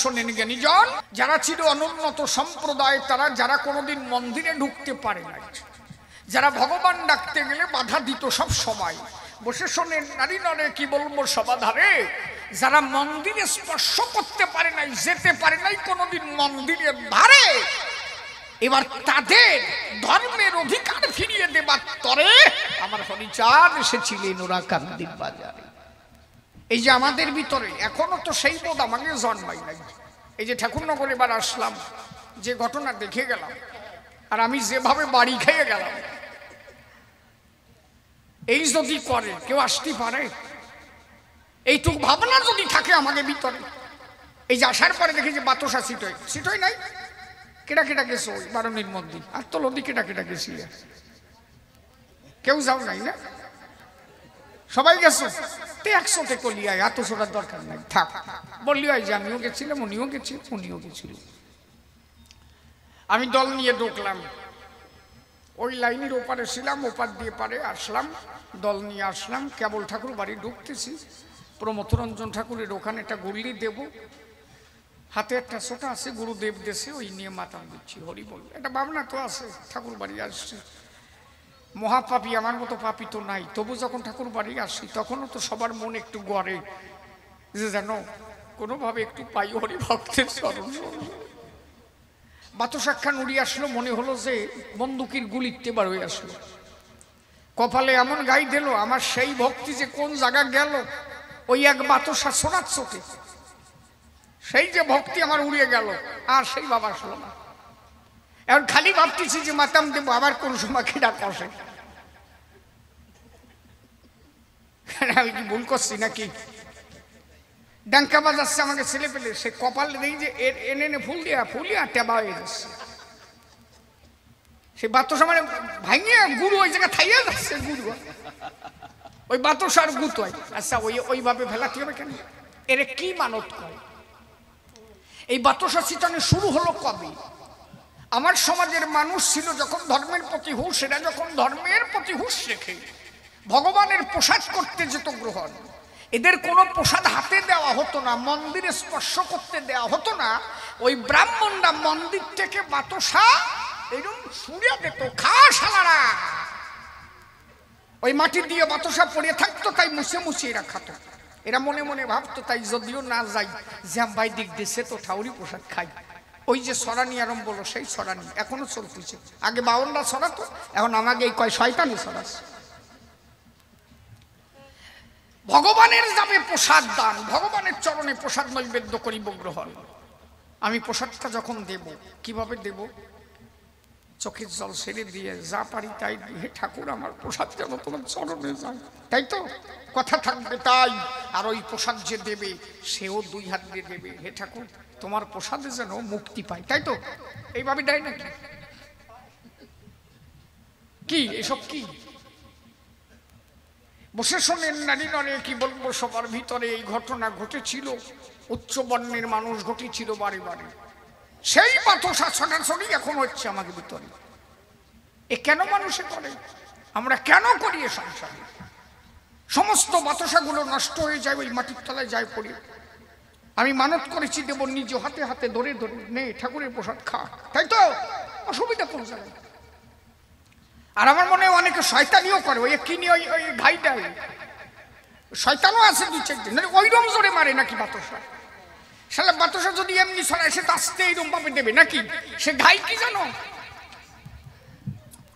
শোনেন জ্ঞানীজন, যারা ছিল অনুন্নত সম্প্রদায়, তারা যারা কোনোদিন মন্দিরে ঢুকতে পারে না, যারা ভগবান ডাকতে গেলে বাধা দিত সব সময়, বসে শোনেন নারী নরে কি বলবো সবাধারে, যারা মন্দিরে স্পর্শ করতে পারে নাই, যেতে পারে নাই কোনোদিন মন্দিরের ধারে, এবার তাদের ধর্মের অধিকার ফিরিয়ে দেবার তরে আমার হরিচাঁদ এসেছিলেন ওরা কান্দির বাজারে। এই যে আমাদের ভিতরে এখনো তো সেই বোধ আমাকে জন্মাই নাই। এই যে ঠাকুরনগর এবার আসলাম, যে ঘটনা দেখে গেলাম, আর আমি যেভাবে বাড়ি খেয়ে গেলাম, এই যদি করে কেউ আসতে পারে? এইটুকু ভাবনা যদি থাকে আমাদের ভিতরে, এই যে আসার পরে দেখি যে বাতাসা সিটই নাই, কেটা কেটা গেছো ওই বারণীর মধ্যে, আর তো লদি কেটা কেটা গেছিল, কেউ যাও নাই না, সবাই গেছো, 100 কলিয়া, এত ছোটার দরকার নাই, থাক বললি হয় যে আমিও গেছিলাম, উনিও গেছিল। আমি দল নিয়ে ঢুকলাম, ওই লাইনের ওপারে ছিলাম, ওপার দিয়ে পারে আসলাম, দল নিয়ে আসলাম, কেবল ঠাকুর বাড়ি ঢুকতেছি, প্রমথরঞ্জন ঠাকুরের ওখানে একটা গুল্লি দেব, হাতে একটা ছোটা আছে গুরুদেব দেশে, ওই নিয়ে মাথা দিচ্ছি, হরি বল, একটা ভাবনা তো আছে, ঠাকুর বাড়ি আসছে, মহাপাপী আমার মতো পাপী তো নাই, তবু যখন ঠাকুর বাড়ি আসি তখনও তো সবার মন একটু গড়ে যে জানো কোনোভাবে একটু পাই হরি ভক্তের চরণ। বাতাসাখান উড়িয়ে আসলো, মনে হলো যে বন্দুকের গুলিতে বার হয়ে আসলো, কপালে এমন গাই দিল, আমার সেই ভক্তি যে কোন জায়গা গেল, ওই এক বাতাসা সোনার চোখে, সেই যে ভক্তি আমার উড়িয়ে গেল, আর সেই বাবা আসলো না। এখন খালি ভাবতেছি যে মাতাম দেবো, আবার কোন সময় খিদা কষে, আমি কি ভুল করছি নাকি? ডাঙ্কা বাজাচ্ছে আমাকে ছেলে পেলে, সে কপাল নেই যে এনে ফুলিয়া টেবা হয়ে যাচ্ছে, সে বাতাসা মানে ভাঙিয়া গুরু ওই জায়গায় থাইয়া যাচ্ছে, গুরু ওই বাতাসার গুত হয়। আচ্ছা ওইভাবে ফেলাতে হবে কেন? এর কি মানত করে? এই বাতাসা চিতানো শুরু হলো কবে? আমার সমাজের মানুষ ছিল যখন ধর্মের প্রতি হুঁশ, এরা যখন ধর্মের প্রতি হুঁশ রেখে ভগবানের প্রসাদ করতে যেত গ্রহণ, এদের কোনো প্রসাদ হাতে দেওয়া হতো না, মন্দিরে স্পর্শ করতে দেওয়া হতো না, ওই ব্রাহ্মণরা মন্দির থেকে বাতাসা এরকম ছুঁড়ে দিত, খা শালারা, ওই মাটি দিয়ে বাতাসা পড়ে থাকতো, তাই মুছে মুছে এরা খাতো। এরা মনে মনে ভাবতো তাই যদিও না যাই, জ্যাম ভাই দিক দেশে তো ঠাউরি প্রসাদ খাই। ওই যে সরানি আরম্ভ বলো, সেই সরানি এখনো চলতেছে, আগে বাউন্ডা সরাতো, এখন আমাকে এই কয় শয়তানি সরাস। ভগবানের যাবে প্রসাদ দান, ভগবানের চরণে প্রসাদ নৈবেদ্য করিব গ্রহণ। আমি প্রসাদটা যখন দেব, কিভাবে দেব? চোখের জল ছেড়ে দিয়ে যা পারি তাই, হে ঠাকুর আমার প্রসাদ যেন তোমার চরণে যায়, তাই তো কথা থাকবে তাই। আর ওই প্রসাদ যে দেবে সেও 2 হাত দিয়ে দেবে, হে ঠাকুর তোমার প্রসাদে যেন মুক্তি পায়, তাই তো? এইভাবে দেয় নাকি? কি এসব কি? বসে শোনেন নারী নরে কি বলবো সবার ভিতরে, এই ঘটনা ঘটেছিল, উচ্চ বর্ণের মানুষ ঘটেছিল বারে বারে, সেই বাতাসা ছড়াছড়ি এখন হচ্ছে আমাদের ভিতরে। এ কেন মানুষে করে? আমরা কেন করি এ সংসারে? সমস্ত বাতাসাগুলো নষ্ট হয়ে যায়, ওই মাটির তলায় যায় পড়ে। আমি মানত করেছি দেব, নিজ হাতে হাতে ধরে ধরে নে ঠাকুরের প্রসাদ খা, তাই তো? অসুবিধা কোন জায়গায়? আর আমার মনে হয় অনেকে শয়তানিও করে, ওই কিনি ওই ঘাই দেয়, শয়তানও আছে 2-4 দিন, ওই রকম জোরে মারে নাকি বাতাসা। শালা বাতাসা যদি এমনি ছড়ায়, সে আসতে এইরকম ভাবে দেবে নাকি? সে ঘাই কি জানো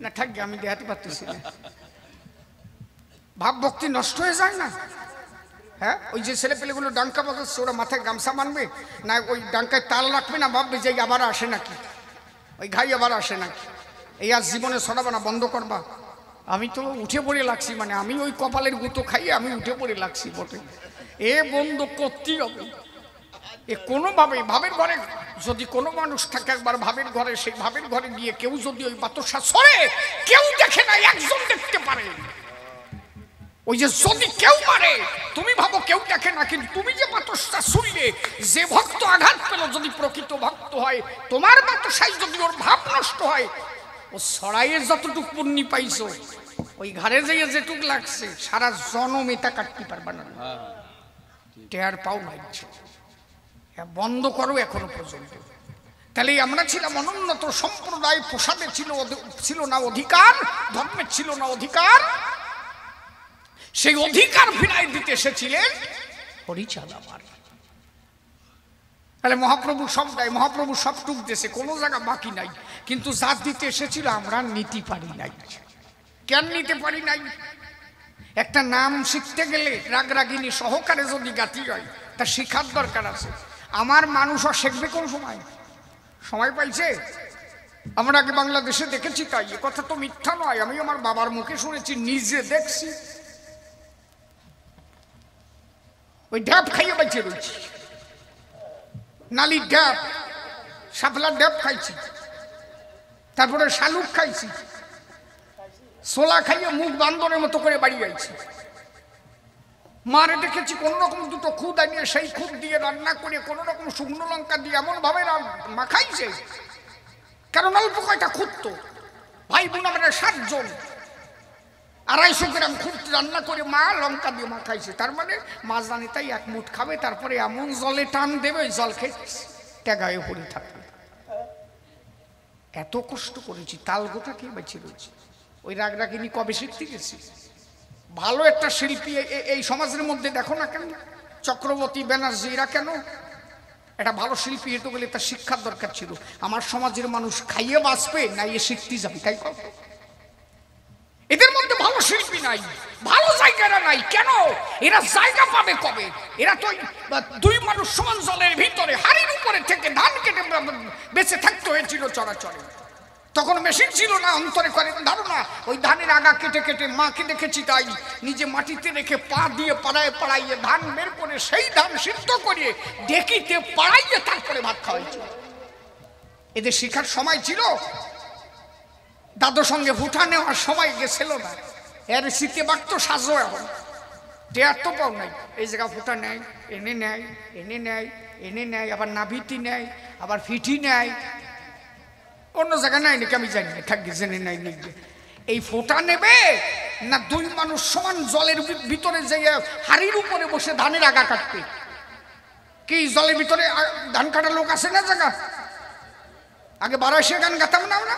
না? থাকবে, আমি দেখাতে পারতেছি না, ভাব ভক্তি নষ্ট হয়ে যায় না? হ্যাঁ, ওই যে ছেলে পেলেগুলো ডাঙ্কা বাজাচ্ছে, ওরা মাথায় গামছা বানবে না, ওই ডাঙ্কায় তাল রাখবে না, ভাববে যে আবার আসে নাকি, ওই ঘাই আবার আসে নাকি, এই আর জীবনে ছড়াবে না, বন্ধ করবা। আমি তো উঠে পড়ে লাগছি, মানে আমি ওই কপালের গুঁতো খাইয়ে আমি উঠে পড়ে লাগছি বটে, এ বন্ধ করতেই হবে। এ কোনোভাবে ভাবের ঘরে যদি কোনো মানুষ থাকে, একবার ভাবের ঘরে, সেই ভাবের ঘরে গিয়ে কেউ যদি ওই বাতাসা ছড়ে, কেউ দেখে না, একজন দেখতে পারে। ওই যে যদি কেউ মারে, তুমি ভাবো কেউ দেখে না, কিন্তু তুমি যে বাতাসা শুনলে, যে ভক্ত আঘাত পেল, যদি প্রকৃত ভক্ত হয়, তোমার বাতাসায় যদি ওর ভাব নষ্ট হয়, ও ছড়াইয়ের যতটুক পুণ্যি পাইছো, ওই ঘরে যেয়ে যেটুক লাগছে, সারা জনম এটা কাটতে পারবা না, টেয়ার পাও লাগছে। বন্ধ করো এখনো পর্যন্ত। তাহলে আমরা ছিলাম অনুন্নত সম্প্রদায়, প্রসাদে ছিল না অধিকার, ধর্মের ছিল না অধিকার। সেই অধিকার ফিরাই দিতে এসেছিলেন হরিচাঁদ আমার। তাহলে মহাপ্রভু সব দেয়, মহাপ্রভু সব টুক দেশে, কোনো জায়গা বাকি নাই। কিন্তু জাত দিতে এসেছিল, আমরা নিতে পারি নাই। কেন নিতে পারি নাই? একটা নাম শিখতে গেলে রাগরাগিনী সহকারে যদি গাতি হয়, তার শিখার দরকার আছে। আমার মানুষও শিখবে কোন সময়? সময় পাইছে? আমরা আগে বাংলাদেশে দেখেছি, তাই এ কথা তো মিথ্যা নয়, আমি আমার বাবার মুখে শুনেছি, নিজে দেখছি। ওই ঢ্যাপ খাইয়ে বেঁচে রয়েছি, নালি ঢ্যাপ, শাপলার ঢ্যাপ খাইছি, তারপরে শালুক খাইছি, ছোলা খাইয়ে মুখ বান্দরের মতো করে বাড়ি যাইছি। মারে দেখেছি কোন রকম দুটো খুদ আনিয়ে সেই খুদ দিয়ে রান্না করে কোন রকম শুকনো লঙ্কা দিয়ে এমন ভাবে মাখাইছে, কারণ অল্প কয়টা খুদ, তো ভাই বোন আমরা 7 জন, 250 গ্রাম খুদ রান্না করে মা লঙ্কা দিয়ে মাখাইছে। তার মানে মাছ জানি তাই 1 মুঠ খাবে, তারপরে এমন জলে টান দেবে, জল খেয়ে টেগায়ে পড়ে থাকবে। এত কষ্ট করেছি, তাল গোটা খেয়ে বেঁচে রয়েছি। ওই রাগরাগিনী কবে শিখতে গেছি? ভালো একটা শিল্পী এই সমাজের মধ্যে দেখো না কেন? চক্রবর্তী, ব্যানার্জি, এরা কেন? একটা ভালো শিল্পী হতে গেলে তার শিক্ষার দরকার ছিল। আমার সমাজের মানুষ খাইয়ে বাঁচবে না, এ শিখতে যাবে, তাই কর। এদের মধ্যে ভালো শিল্পী নাই, ভালো জায়গাটা নাই। কেন? এরা জায়গা পাবে কবে? এরা তো 2 মানুষ সমান জলের ভিতরে হাড়ির উপরে থেকে ধান কেটে বেঁচে থাকতে হয়েছিল চরাচরে। তখন মেশিন ছিল না, অন্তরে করে ধারণা। ওই ধানের আগা কেটে কেটে মাকে দেখেছি, তাই নিজে মাটিতে রেখে পা দিয়ে পাড়ায় পাড়াইয়ে ধান বের করে সেই ধান সিদ্ধ করে ডেকিতে পাড়াইয়ে তারপরে ভাত খাওয়াইছিল। এদের শিখার সময় ছিল? দাদুর সঙ্গে ভুটা নেওয়ার সময় গেছিল না। এর শীতে বাক্ত সাজো, এখন টেয়ার তো পাও নাই। এই জায়গা ফুটা নেয়, এনে নেয়, এনে নেয়, এনে নেয়, আবার নাভিতি নেয়, আবার ফিটি নেয়, অন্য জায়গা নাই নাকি আমি জানি না, থাকি জেনে নাই নিয়ে। এই ফোঁটা নেবে না 2 মানুষ সমান জলের ভিতরে যেয়ে হাড়ির উপরে বসে ধানের আগা কাটবে? কি জলের ভিতরে ধান কাটার লোক আছে না জায়গা? আগে 1200 গান গাতাম না আমরা,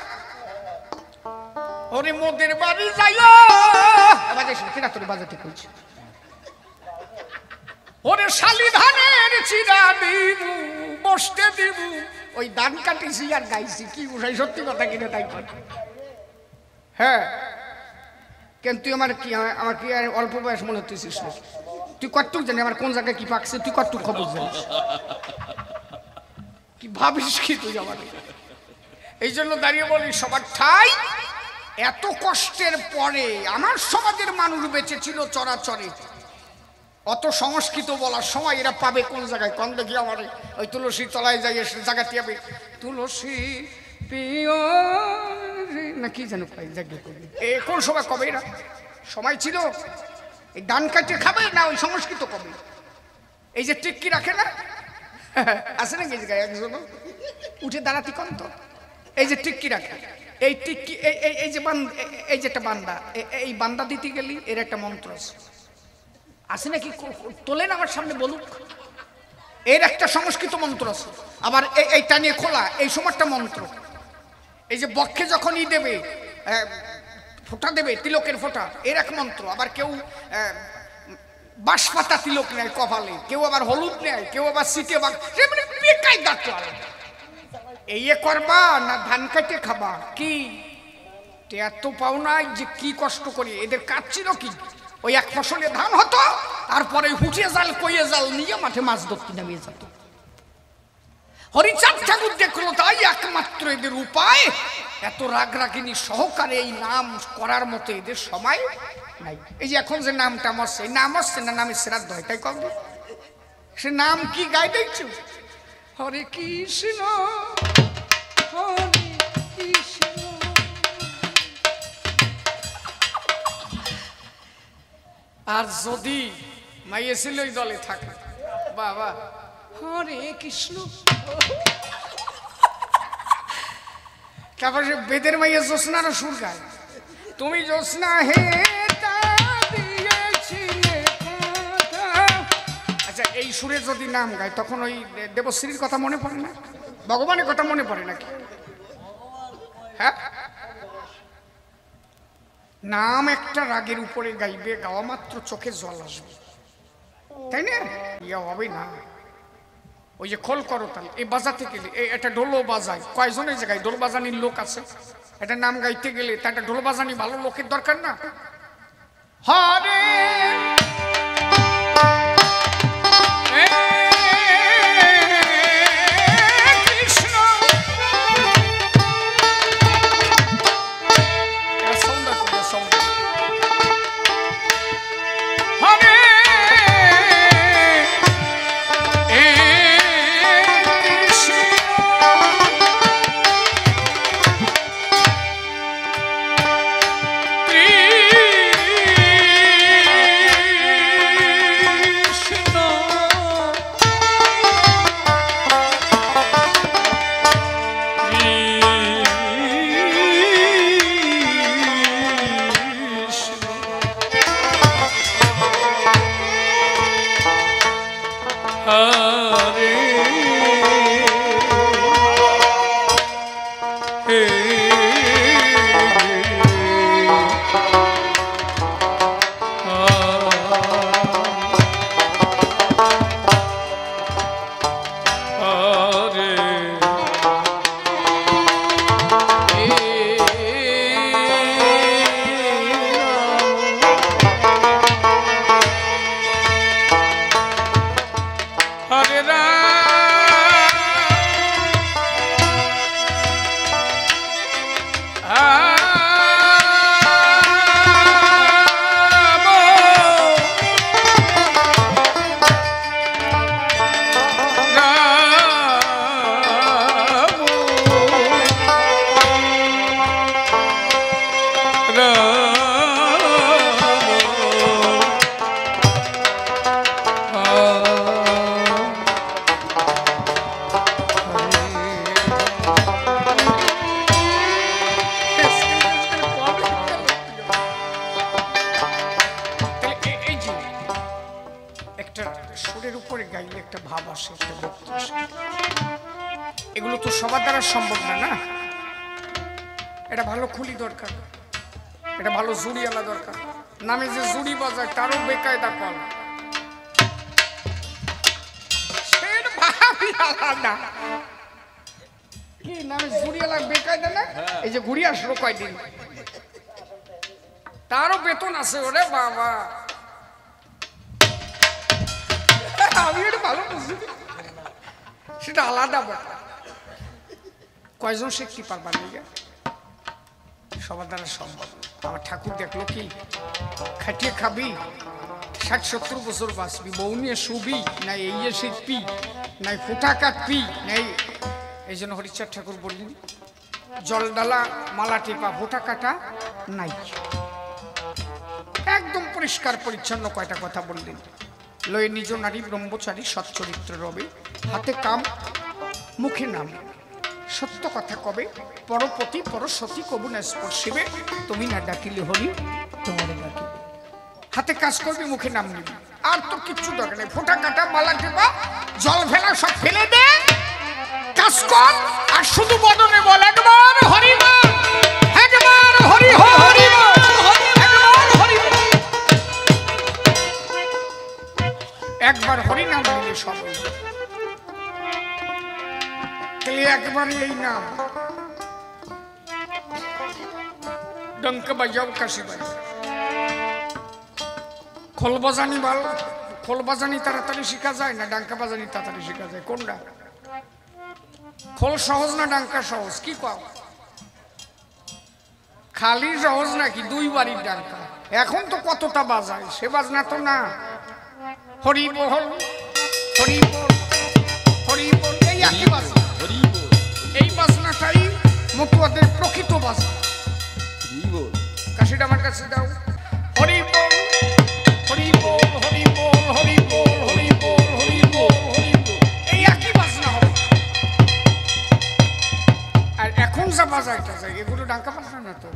ওরে মোদের বাড়ি যাইও কিনা তোর বাজাতে কইছি, ওরে শালি ধানের চিরা দিব বসতে দিব। ওই ধান কাটিছি আর গাইছি, কি উঠাই সত্যি কথা কিনা তাই কর। হ্যাঁ, কেন তুই আমার কি আর অল্প বয়স মনে হতেছিস? তুই কতটুক জানি আমার কোন জায়গায় কি পাকছে, তুই কতটুক খবর জানিস? কি ভাবিস কি তুই আমার? এই জন্য দাঁড়িয়ে বলি, সবার ঠাই এত কষ্টের পরে আমার সমাজের মানুষ বেঁচে ছিল চরাচরে। অত সংস্কৃত বলার সময় এরা পাবে কোন জায়গায়? কোন দেখি আমার ওই তুলসী তলায় যাই জায়গাতে যাবে, তুলসী প্রিয় না কি যেন কোন সময় কবে এরা সময় ছিল? এই ধান কাটে খাবে না ওই সংস্কৃত কবে? এই যে টিক্কি রাখে না, আছে নাকি জায়গায় একজন উঠে দাঁড়াতি কন তো, এই যে টিক্কি রাখে, এই টিক্কি এই যে এই যে একটা বান্দা, এই বান্দা দিতে গেলি এর একটা মন্ত্র আছে নাকি? তোলেন আমার সামনে বলুক, এর একটা সংস্কৃত মন্ত্র আছে। আবার এইটা নিয়ে খোলা এই সময়টা মন্ত্র। এই যে বক্ষে যখন দেবে ফোঁটা দেবে, তিলকের ফোঁটা, এর এক মন্ত্র। আবার কেউ বাঁশপাতা তিলক নেয় কপালে, কেউ আবার হলুদ নেয়, কেউ আবার সিটে বেকাই ডাক্তার। এই করবা না ধান কাটে খাবা? কি এত পাও নাই যে কি কষ্ট করি? এদের কাজ ছিল কি? ওই 1 ফসলে ধান হতো, তারপরে হুঁচে জাল কইয়ে জাল নিয়ে মাঠে মাছ ধরতে নামিয়ে যেত। হরিচাঁদ ঠাকুর দেখলো তাই একমাত্র এদের উপায়, এত রাগরাগিনী সহকারে এই নাম করার মতো এদের সময় নাই। এই যে এখন যে নামটা আসছে, এই নাম আসছে না, নামের শ্রাদ্ধ হয়, তাই কবে? সে নাম কি গাই দেখছো? হরে কৃষ্ণ হরে কৃষ্ণ। আর যদি মাইয়ে ছিল ওই দলে থাকে, বাবা হরে কৃষ্ণ, তারপর সে বেদের মাইয়ে জ্যোৎস্নারও সুর গায়, তুমি জ্যোৎস্না হে। আচ্ছা, এই সুরে যদি নাম গায় তখন ওই দেবশ্রীর কথা মনে পড়ে না, ভগবানের কথা মনে পড়ে নাকি? হ্যাঁ, নাম একটা রাগের উপরে গাইবে, গাওয়া মাত্র চোখে জল আসবে, তাই না? ইয়া হবে না। ওই যে খোল করতাল এই বাজাতে গেলে একটা ঢোলও বাজায়, কয়জন এই জায়গায় ঢোল বাজানির লোক আছে? এটা নাম গাইতে গেলে তা একটা ঢোল বাজানি ভালো লোকের দরকার না? হরে এগুলো তো সবার দ্বারা সম্ভব না, না? এটা ভালো খুলি দরকার, এটা ভালো জুড়িওয়ালা দরকার। নামে যে জুড়ি বাজায় তারও বেকায়দা কল, কি নামে জুড়িওয়ালা বেকায়দা না? এই যে ঘুরি আসলো কয়দিন, তারও বেতন আছে। ওরে বাবা, আমি এটা ভালো বুঝি, সেটা আলাদা ব্যাপার। কয়জন শিখতে পারবার নিয়ে সবার দ্বারা সম্ভব। আমার ঠাকুর দেখলো কি খাটিয়ে খাবি ৬০-৭০ বছর বাঁচবি, বউ নিয়ে শুবি না, এই শিখবি নাই, ফুটা কাটবি নাই। এই জন্য হরিচাঁদ ঠাকুর বললেন জল ডালা মালা টেপা ফুটা কাটা নাই। একদম পরিষ্কার পরিচ্ছন্ন কয়টা কথা বললেন। লয়ে নিজ নারী ব্রহ্মচারী সচ্চরিত্র রবে, হাতে কাম মুখে নাম, সত্য কথা কবে, পরপতি পরসতী কবু না স্পর্শিবে, তুমি না ডাকিলে হরি তোমারে ডাকিবে। হাতে কাজ করবি, মুখে নাম নিবি, আর তো কিচ্ছু দরকার নেই। ফোঁটা কাটা মালা টেপা জল ফেলা সব ফেলে দে, কাজ কর, আর শুধু বদনে বল একবার হরি নাম, একবার হরি হরি একবার হরি নাম নিলে সব একবারে এই নাম ডঙ্কা বাজাও কাশি বাজাও। খোল বাজানি ভালো, খোল বাজানি তাড়াতাড়ি শিখা যায় না ডাঙ্কা বাজানি তাড়াতাড়ি শিখা যায়? কোনটা? খোল সহজ না ডাঙ্কা সহজ? কি পাও? খালি সহজ নাকি দুই বাড়ির ডাঙ্কা? এখন তো কতটা বাজায়, সে বাজনা তো না। হরি বল হরি বল হরি বল, এই একই বাজনা। এই বাজনাটাই মতুয়াদের প্রকৃত বাজনা। কাশিটা আমার কাছে দাও। হরি বল হরি বল হরি বল হরি বল হরি বল হরি বল হরি বল, এই একই বাজনা হবে। আর এখন যা বাজাইটা যায় এগুলো ডাঙ্কা বাজনা না তো।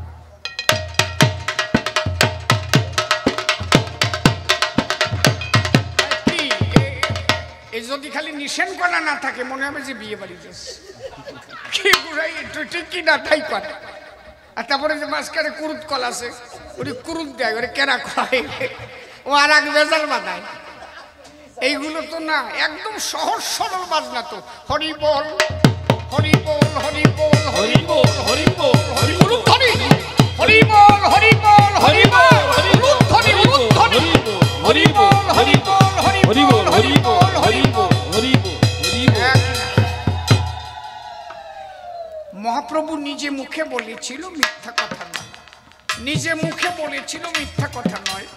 এই যদি খালি নিষেধ করা না থাকে মনে হবে যে বিয়ে বাড়ি যাচ্ছে কি বুড়াই একটু ঠিক কি না তাই করে। আর তারপরে যে মাঝখানে কুরুত কল আছে ওটি কুরুত দেয় ওরে কেনা খায় ও আর এক বেজাল বাঁধায়। এইগুলো তো না, একদম সহজ সরল বাজনা তো। হরি বল হরি বল হরি বল হরি বল হরি বল হরি বল হরি হরি বল হরি বল হরি বল হরি হরি হরি বল হরি বল হরি বল হরি বল হরি বল হরি বল। মহাপ্রভু নিজে মুখে বলেছিল, মিথ্যা কথা নয়। নিজে মুখে বলেছিল, মিথ্যা কথা নয়।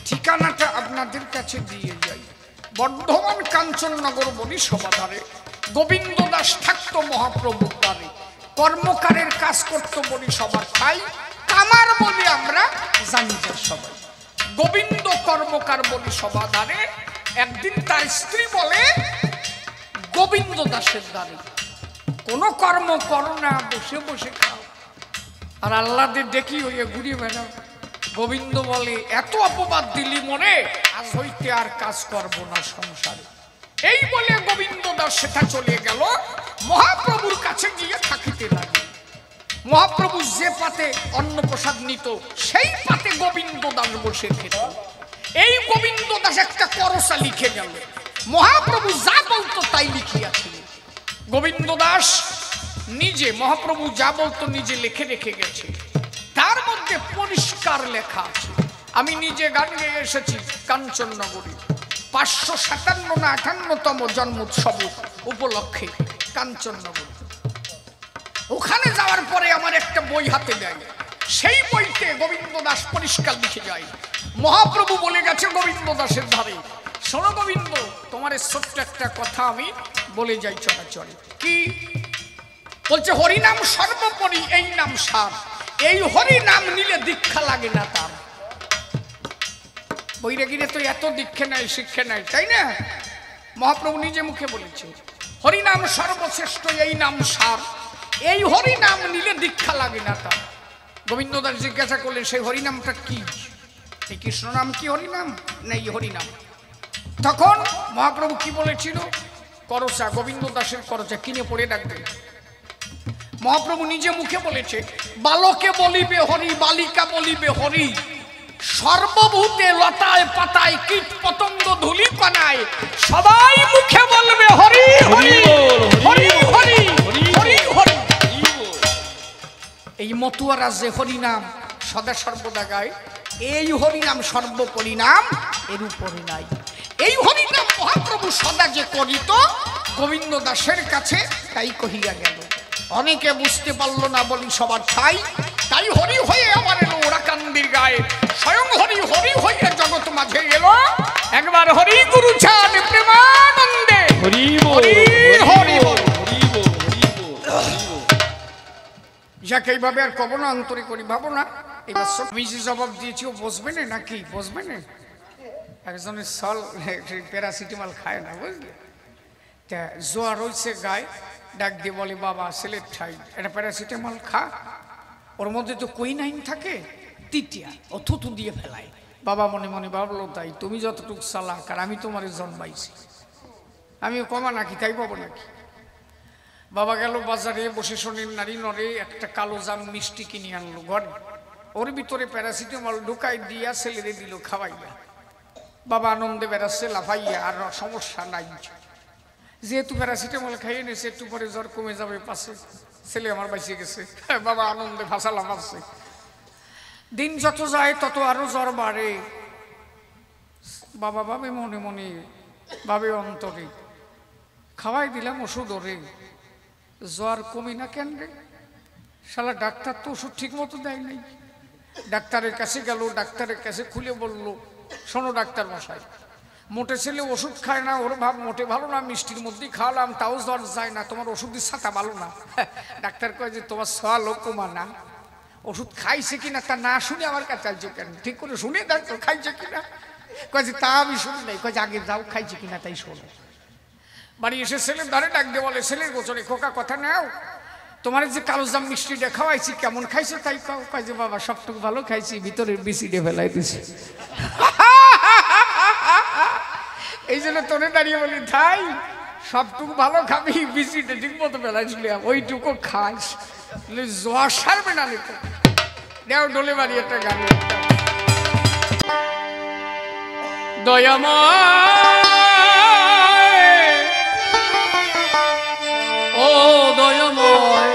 ঠিকানাটা আপনাদের কাছে দিয়ে যাই। বর্ধমান কাঞ্চননগর বলি সভাধারে গোবিন্দ দাস থাকতো মহাপ্রভুর দ্বারে। কর্মকারের কাজ করতো বলি সবার ঠাই, কামার বলি আমরা জানি যে সবাই। গোবিন্দ কর্মকার বলি সভাধারে। একদিন তার স্ত্রী বলে গোবিন্দ দাসের দ্বারে কোন কর্ম করো না, বসে বসে খাও আর আল্লাহদের দেখি হইয়া ঘুরিয়ে বেড়াও। গোবিন্দ বলে এত অপবাদ দিলি মনে, আজ হইতে আর কাজ করব না সংসারে। এই বলে গোবিন্দ দাস সেটা চলে গেল, মহাপ্রভুর কাছে গিয়ে থাকিতে লাগে। মহাপ্রভু যে পাতে অন্ন প্রসাদ নিত সেই পাতে গোবিন্দ দাস বসে খেত। এই গোবিন্দ দাস একটা করসা লিখে গেল, মহাপ্রভু যা বলতো তাই লিখিয়াছিল। গোবিন্দ দাস নিজে মহাপ্রভু যা বলতো নিজে লিখে রেখে গেছে। তার মধ্যে পরিষ্কার লেখা আছে, আমি নিজে গান গেয়ে এসেছি কাঞ্চননগরে 557 না 58তম জন্মোৎসব উপলক্ষে কাঞ্চননগরে। ওখানে যাওয়ার পরে আমার একটা বই হাতে দেয়, সেই বইতে গোবিন্দ দাস পরিষ্কার লিখে যায়। মহাপ্রভু বলে গেছে গোবিন্দ দাসের ধারে, শোনো গোবিন্দ, তোমার ছোট্ট একটা কথা আমি বলে যাই চলাচলে। কি বলছে? হরিনাম সর্বোপরি, এই নাম সার, এই হরি নাম নিলে দীক্ষা লাগে না তার। বৈরাগীরে তো এত দীক্ষা নাই, শিক্ষা নাই, তাই না? মহাপ্রভু নিজে মুখে বলেছে হরিনাম সর্বশ্রেষ্ঠ, এই নাম সার, এই হরি নাম নিলে দীক্ষা লাগে না তার। গোবিন্দ দাস জিজ্ঞাসা করলেন সেই হরিনামটা কি? এই কৃষ্ণ নাম কি হরিনাম না এই হরিনাম? তখন মহাপ্রভু কি বলেছিল? করচা, গোবিন্দ দাসের করচা কিনে পড়ে রাখবে। মহাপ্রভু নিজে মুখে বলেছে বালকে বলিবে হরি, বালিকা বলিবে হরি, সর্বভূতে লতায় পাতায় কীট পতঙ্গ ধুলি কণায় সবাই মুখে বলবে হরি হরি হরি হরি হরি হরি। এই মতুয়া রাজ্যে হরিনাম সদা সর্বদা গায়, এই হরিনাম সর্বোপরি নাম, এর উপরে নাই। এই হরিনাম মহাপ্রভু সদা যে করিত গোবিন্দ দাসের কাছে তাই কহিয়া গেল। অনেকে বুঝতে পারল না বলি সবার ঠাই, তাই হরি হয়ে আবার এলো ওরাকান্দির গায়ে। স্বয়ং হরি হরি হয়ে জগৎ মাঝে এলো। একবার হরি গুরু চান প্রেমানন্দে হরি হরি হরি বল। যাকে এইভাবে আর কব না, অন্তরে করি ভাবো না। এবার আমি যে জবাব দিয়েছি ও বসবে না নাকি? বসবে না। একজনের সল প্যারাসিটামল খায় না, বুঝলি? তা জোয়ার রয়েছে গায়ে, ডাক দিয়ে বলে বাবা ছেলের ঠাই এটা প্যারাসিটামল খা, ওর মধ্যে তো কুইনাইন থাকে, তিতিয়া ও থুতু দিয়ে ফেলায়। বাবা মনে মনে ভাবলো তাই, তুমি যতটুকু চালাক আর আমি তোমার জন্মাইছি, আমিও কমা নাকি তাই পাবো নাকি? বাবা গেল বাজারে, বসে শোনেন নারী নরে একটা কালো জাম মিষ্টি কিনে আনলো ঘরে, ওর ভিতরে প্যারাসিটামল ঢুকাই দিয়া ছেলেরে দিল খাওয়াইয়া। বাবা আনন্দে বেড়াচ্ছে লাফাইয়া, আর সমস্যা নাই, যেহেতু প্যারাসিটামল খাইয়ে নিয়েছে একটু পরে জ্বর কমে যাবে, পাশে ছেলে আমার বাইসে গেছে। বাবা আনন্দে ভাষা লাফাচ্ছে। দিন যত যায় তত আরো জ্বর বাড়ে। বাবা ভাবে মনে মনে, ভাবে অন্তরে, খাওয়াই দিলাম ওষুধ, ওরে জ্বর কমে না কেন রে? শালা ডাক্তার তো ওষুধ ঠিক মতো দেয় নাই। ডাক্তারের কাছে গেল, ডাক্তারের কাছে খুলে বলল শোনো ডাক্তার মশাই, মোটে ছেলে ওষুধ খায় না, ওর ভাব মোটে ভালো না, মিষ্টির মধ্যেই খাওয়ালাম তাও জ্বর যায় না, তোমার ওষুধের ছাতা ভালো না। ডাক্তার কয় যে তোমার সোয়ালো কমা না, ওষুধ খাইছে কিনা তা না শুনে আমার কাছে চাইছো কেন? ঠিক করে শুনে দেখো খাইছে কিনা। কয় যে তা আমি শুনি নাই। কয় যে আগে যাও খাইছে কিনা তাই শোনো। বাড়ি এসে ছেলের ধারে ডাক দিয়ে বলে ছেলের গোচরে খোকা কথা নাও, তোমার যে কালো জাম মিষ্টিটা খাওয়াইছি কেমন খাইছে তাই কাও। কয় যে বাবা সবটুকু ভালো খাইছি, ভিতরের বিচিটা ফেলাই দিছি। এই এই জন্য তোরে দাঁড়িয়ে বলি তাই সবটুকু ভালো খাবি বিচিটা ঠিক মতো বেলা ছিল ওইটুকু খাস জ্বর সারবে না নিতে দেও ডোলে বাড়ি একটা গান দয়াময় ও দয়াময়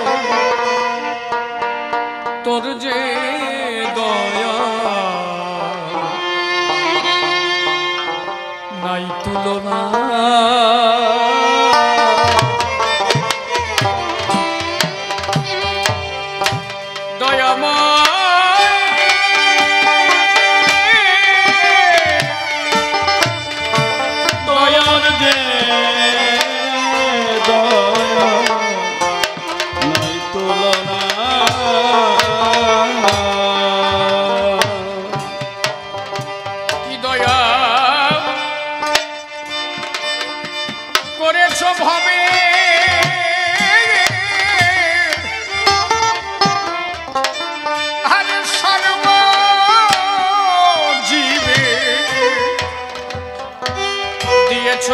তোর যে দয়া নাই তুলনা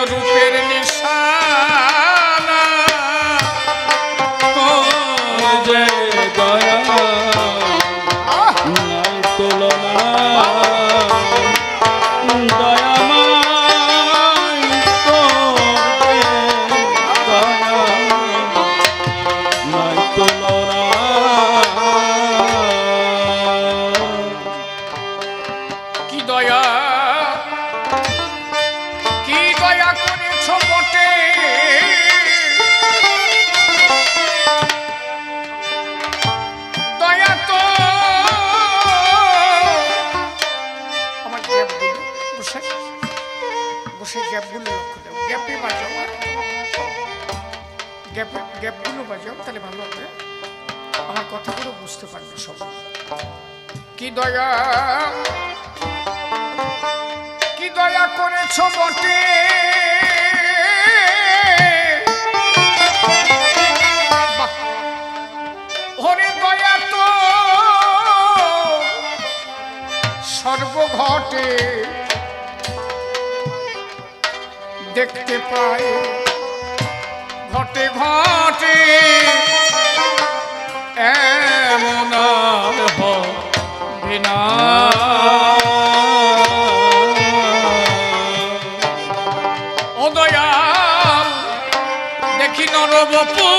রূপের নিশানা তোর যে দয়া নাই তুলনা দয়াময় তোর দয়া নাই তুলনা কি দয়া গ্যাপগুলো বাজাও তাহলে ভালো হবে আমার কথাগুলো বুঝতে পারবে সবাই কি দয়া করেছ বটে ওরে দয়া তো সর্বঘটে দেখতে পাই ঘটে ঘটে এমন হবে না ও দয়াল দেখি নরবপু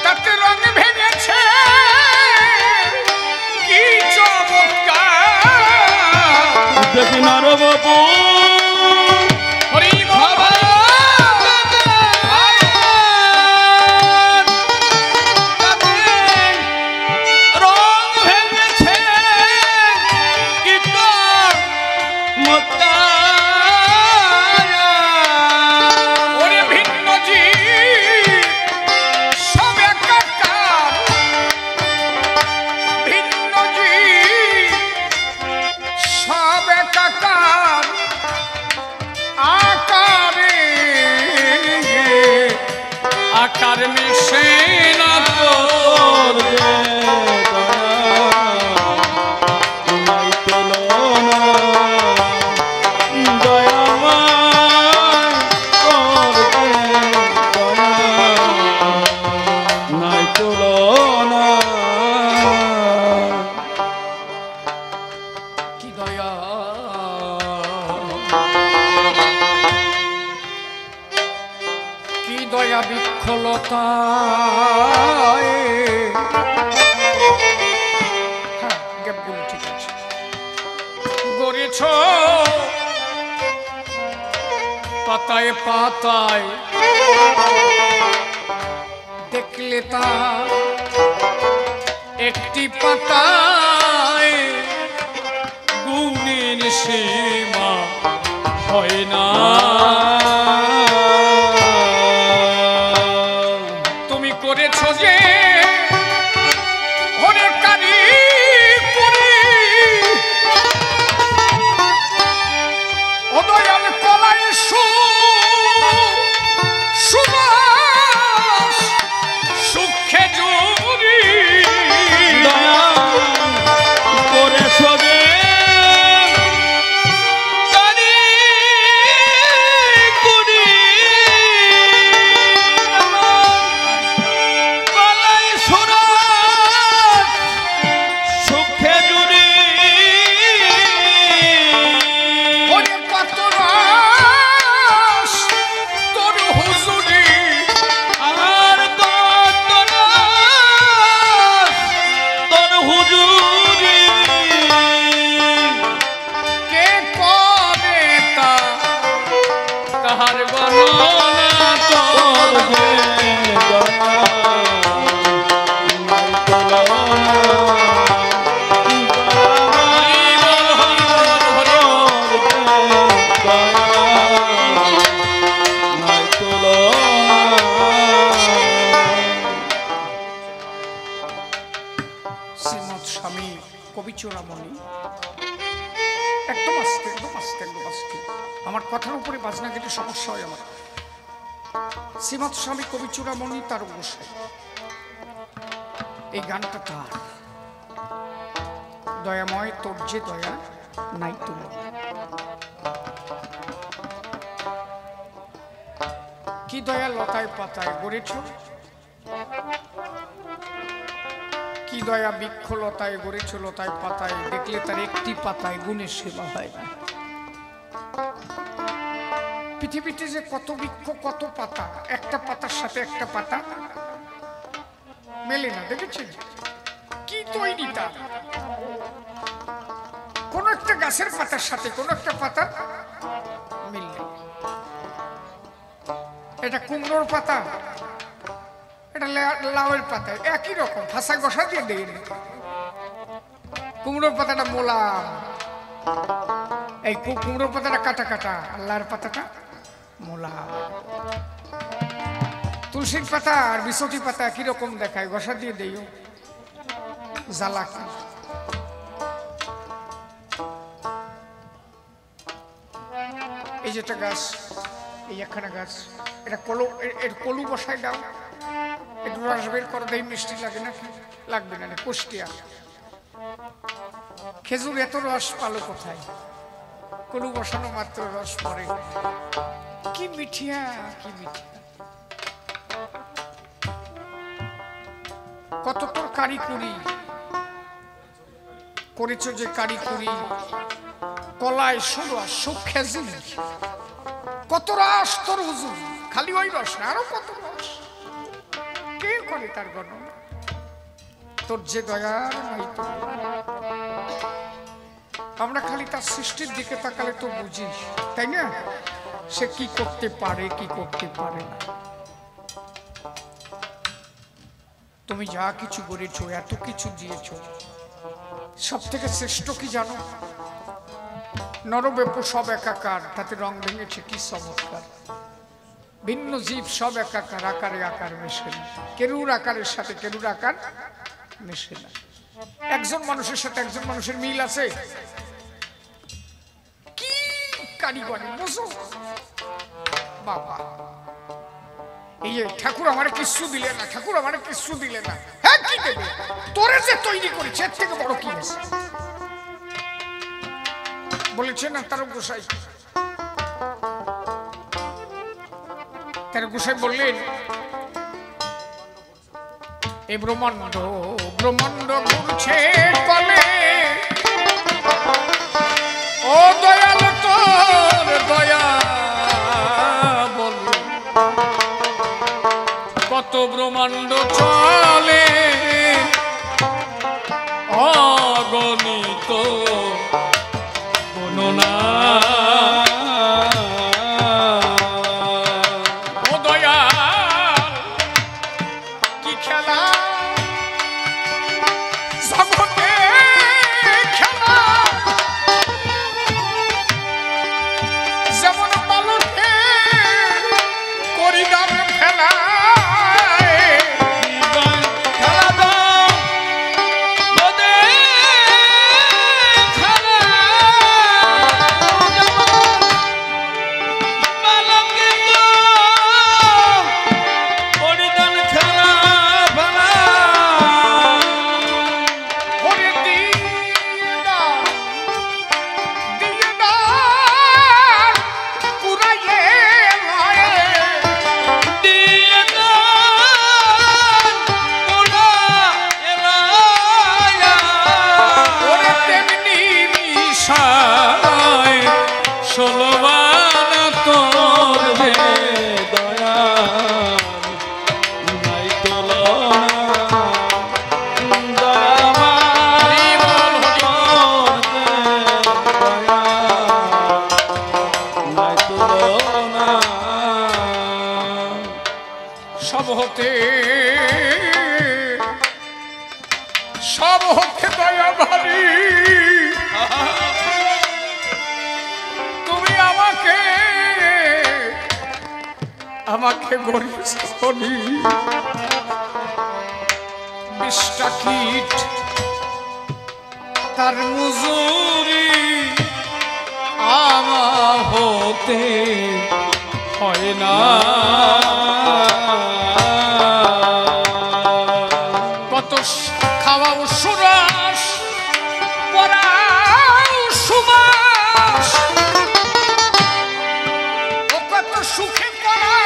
তাতে রঙ ভেঙেছে কি চমৎকার দেখি নরবপু আকার মিশে না তোর নাই তুলনা দয়াময় তোর নাই তুলনা কি দয়া দয়া বিক্ষলতায় গ্যাপগুলো ঠিক আছে গড়েছ পাতায় পাতায় দেখলে তা একটি পাতায় গুণের সীমা হয় না করেছো যে অনেক কারিগরি ও দয়াল কলাই সুবাস সুখে জুড়ি দয়া চূড়ামণি। একদম আস্তে, একদম আস্তে, একদম আস্তে। আমার কথার উপরে বাজনা গেলে সমস্যা হয় আমার। শ্রীমৎ স্বামী কবি চূড়ামণি তার গোসাই, এই গানটা তার। দয়াময় তোর যে দয়া নাই তুলো, কি দয়া লতায় পাতায় গড়েছ, কি দয়া বৃক্ষ লতায় গড়েছ লতায় পাতায়, দেখলে তার একটি পাতায় গুণের সেবা হয় না। পৃথিবীতে যে কত বৃক্ষ কত পাতা, একটা পাতার সাথে একটা পাতা মেলে না, দেখেছেন? কি তৈরি তা, কোন একটা গাছের পাতার সাথে কোন একটা পাতা মিললে। এটা কুমড়োর পাতা, এটা লাউয়ের পাতা, একই রকম ভাষা গসা দিয়ে দেয়। কুমড়োর পাতাটা মোলাম, এই কুমড়োর পাতাটা কাটা কাটা, আল্লাহর পাতাটা মোলাম। তুলসীর পাতা আর বিছটি পাতা একই রকম দেখায়, গসা দিয়ে দেই জ্বালা। এই যেটা গাছ, এই একখানা গাছ, এটা কলু বসায় দাও, একটু রস বের করো, দেই মিষ্টি লাগে না? লাগবে না, কুষ্টিয়া। খেজুর এত রস পালো কোথায়? কলু বসানো মাত্র রস পড়ে। কি মিঠিয়া, কি মিঠিয়া। কত তোর কারিকুরি করেছ যে কারিকুরি, কলায় সুরস খেজুর, কত রস তোর হুজুর। খালি ওই রস না, আরো কত রস, কে করে তার গণনা? তোর যে দয়া নাই তো। আমরা খালি তার সৃষ্টির দিকে তাকালে তো বুঝি, তাই না? সে কি করতে পারে কি করতে পারে না। তুমি যা কিছু করেছ, এত কিছু দিয়েছ, সব থেকে শ্রেষ্ঠ কি জানো? নরবেপ সব একাকার, তাতে রং ভেঙেছে কি চমৎকার। ভিন্ন জীব সব একাকার, আকারে আকার মেশে না। কেরুর আকারের সাথে কেরুর আকার মেশে না। একজন মানুষের সাথে একজন মানুষের মিল আছে। কি কারিগরি বুঝো বাবা। এই যে ঠাকুর আমার কিছু দিলে না, ঠাকুর আমার কিছু দিলে না। হ্যাঁ, কি দেবে? তোরে যে তৈরি করেছে এর থেকে বড় কি আছে? বলেছেন না তার গোসাই, তার গোসাই বললেন, এ ব্রহ্মাণ্ড ব্রহ্মাণ্ড ঘুরছে কলে, ও দয়াল তোর দয়া বল, কত ব্রহ্মাণ্ড চলে অগণিত গণনা। ও দয়াল কি খেলা জগতে খেলা, যেমন বালকে করিলাম খেলা, সব হতে দয়া ভারী। তুমি আমাকে গড়িয়েছি 20টা কীট, তার মজুরি আমার হতে হয় না। কত খাওয়াও সুরস পরাও সুবাস, ও কত সুখে পড়া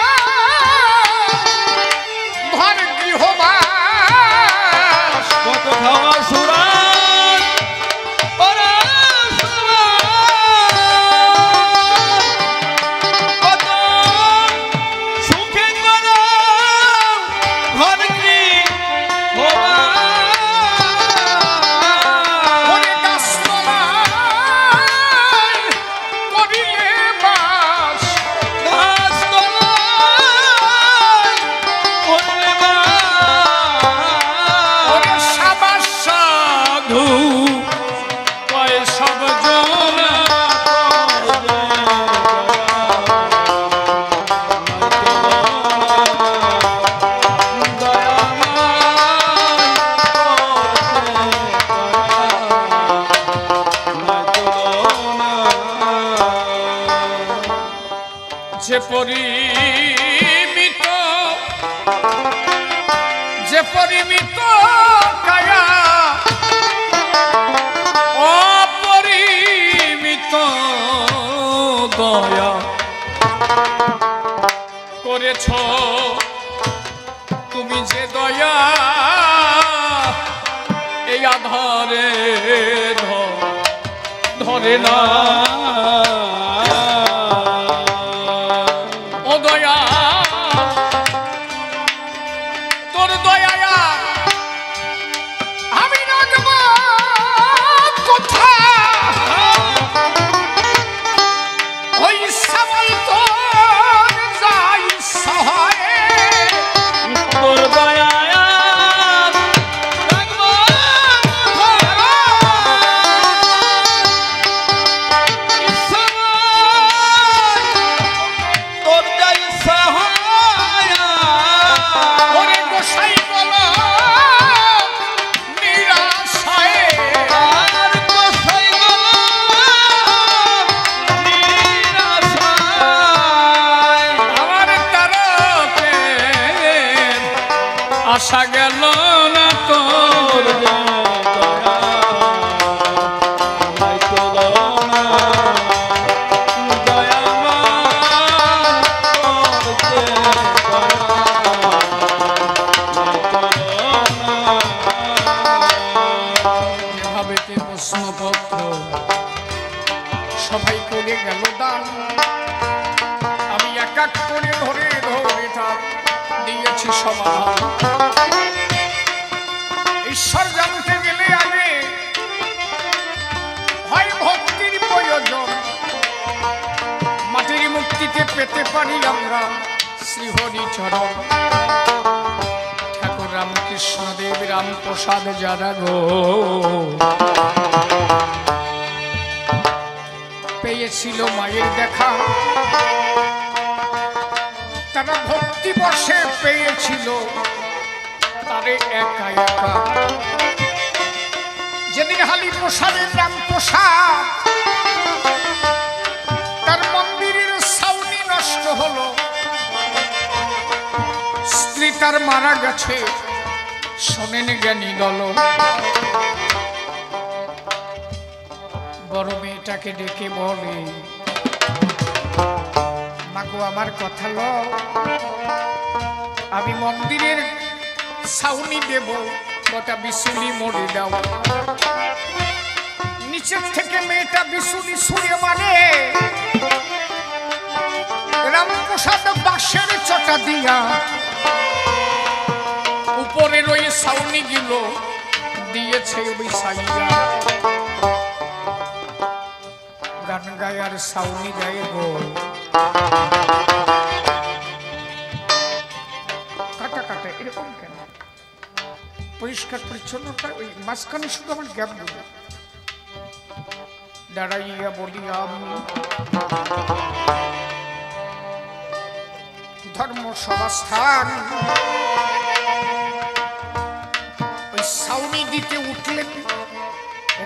ঘর গৃহবাস, কত খাওয়া সুরস যে পরিমিত কায়া অপরিমিত দয়া করেছ তুমি, যে দয়া এই আধারে ধরে না। আশা গেল না তোর প্রশ্নপত্র সবাই করে গেল দান, আমি এক এক করে ধরে ধরে থাক দিয়েছি সমাধান। ঈশ্বর জানতে গেলে আগে হয় ভক্তির প্রয়োজন, মাটির মুক্তিতে পেতে পারি আমরা শ্রীহরি চরণ। ঠাকুর রামকৃষ্ণদেব রামপ্রসাদ যারা গো পেয়েছিল মায়ের দেখা, তারা ভক্তি বর্ষে পেয়েছিল তারে একা একা। যেদিন হালি প্রসাদের রামপ্রসাদ তার মন্দিরের ছাউনি নষ্ট হলো, স্ত্রী তার মারা গেছে, শোনেন জ্ঞানী দল। বড় মেয়েটাকে ডেকে বলে, মাগো আমার কথা ল, আমি মন্দিরের ছাউনি দেব, কটা বিশুলি মরে দাও। নিচের থেকে মেয়েটা বিশুলি ছুঁড়ে মারে, রামপ্রসাদ বাঁশের চটা দিয়া উপরের ওই ছাউনি গুলো দিয়েছে ওই সাইয়া। গান গায় আর ছাউনি গায়ে গো, কাটা কাটা এরকম কেন? পরিষ্কার পরিচ্ছন্নতা ওই মাঝখানে শুধু আমার গ্যাপ গুলো। দাঁড়াইয়া বলি আমি ধর্ম সভাস্থান, ওই ছাউনি দিতে উঠলেন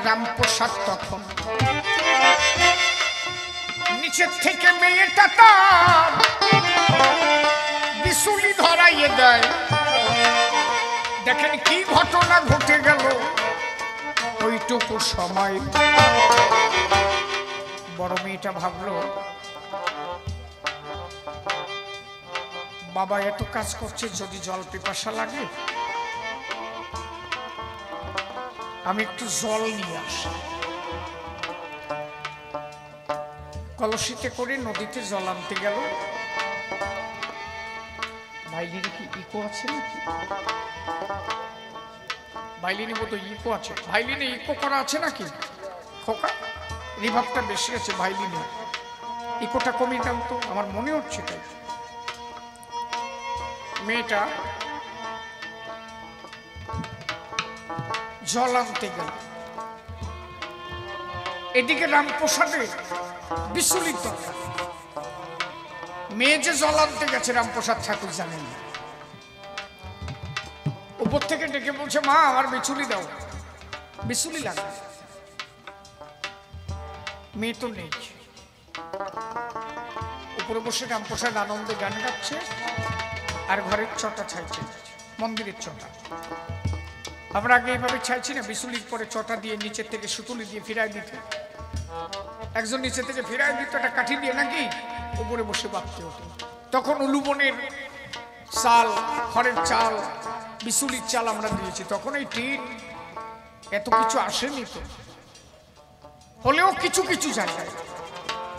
রামপ্রসাদ তখন নিচের থেকে মেয়েটা তার বিশুলি ধরাইয়ে দেয়। দেখেন কি ঘটনা ঘটে গেল ওইটুকু সময়। বড় মেয়েটা ভাবলো বাবা এত কাজ করছে, যদি জল পিপাসা লাগে আমি একটু জল নিয়ে আসি। কলসিতে করে নদীতে জল আনতে গেল। ভাইলিনে কি ইকো আছে নাকি? ভাইলিনে বোধ ইকো আছে। ভাইলিনে ইকো করা আছে নাকি? খোকা রিভাবটা বেশি আছে ভাইলিনে, ইকোটা কমিয়ে দাও তো, আমার মনে হচ্ছে তাই। মেয়েটা জল আনতে গেল, এদিকে রামপ্রসাদে বিচলিত দরকার। মেয়ে যে জল আনতে গেছে রামপ্রসাদ ঠাকুর জানেন না। উপর থেকে ডেকে বলছে মা আমার বিচুলি দাও, বিচুলি লাগবে। মেয়ে তো নেই। উপরে বসে রামপ্রসাদ আনন্দে গান গাচ্ছে আর ঘরের চটা ছাইছে, মন্দিরের চটা। আমরা আগে এইভাবে ছাইছি না, বিচুলির পরে চটা দিয়ে নিচের থেকে সুতুলি দিয়ে ফিরাই দিত। একজন নিচে থেকে ফিরাই দিত একটা কাঠি দিয়ে নাকি, উপরে বসে বাঁধতে হতো। তখন উলুবনের চাল, খড়ের চাল, বিচুলির চাল আমরা দিয়েছি। তখন এই টিন এত কিছু আসেনি তো, হলেও কিছু কিছু জায়গায়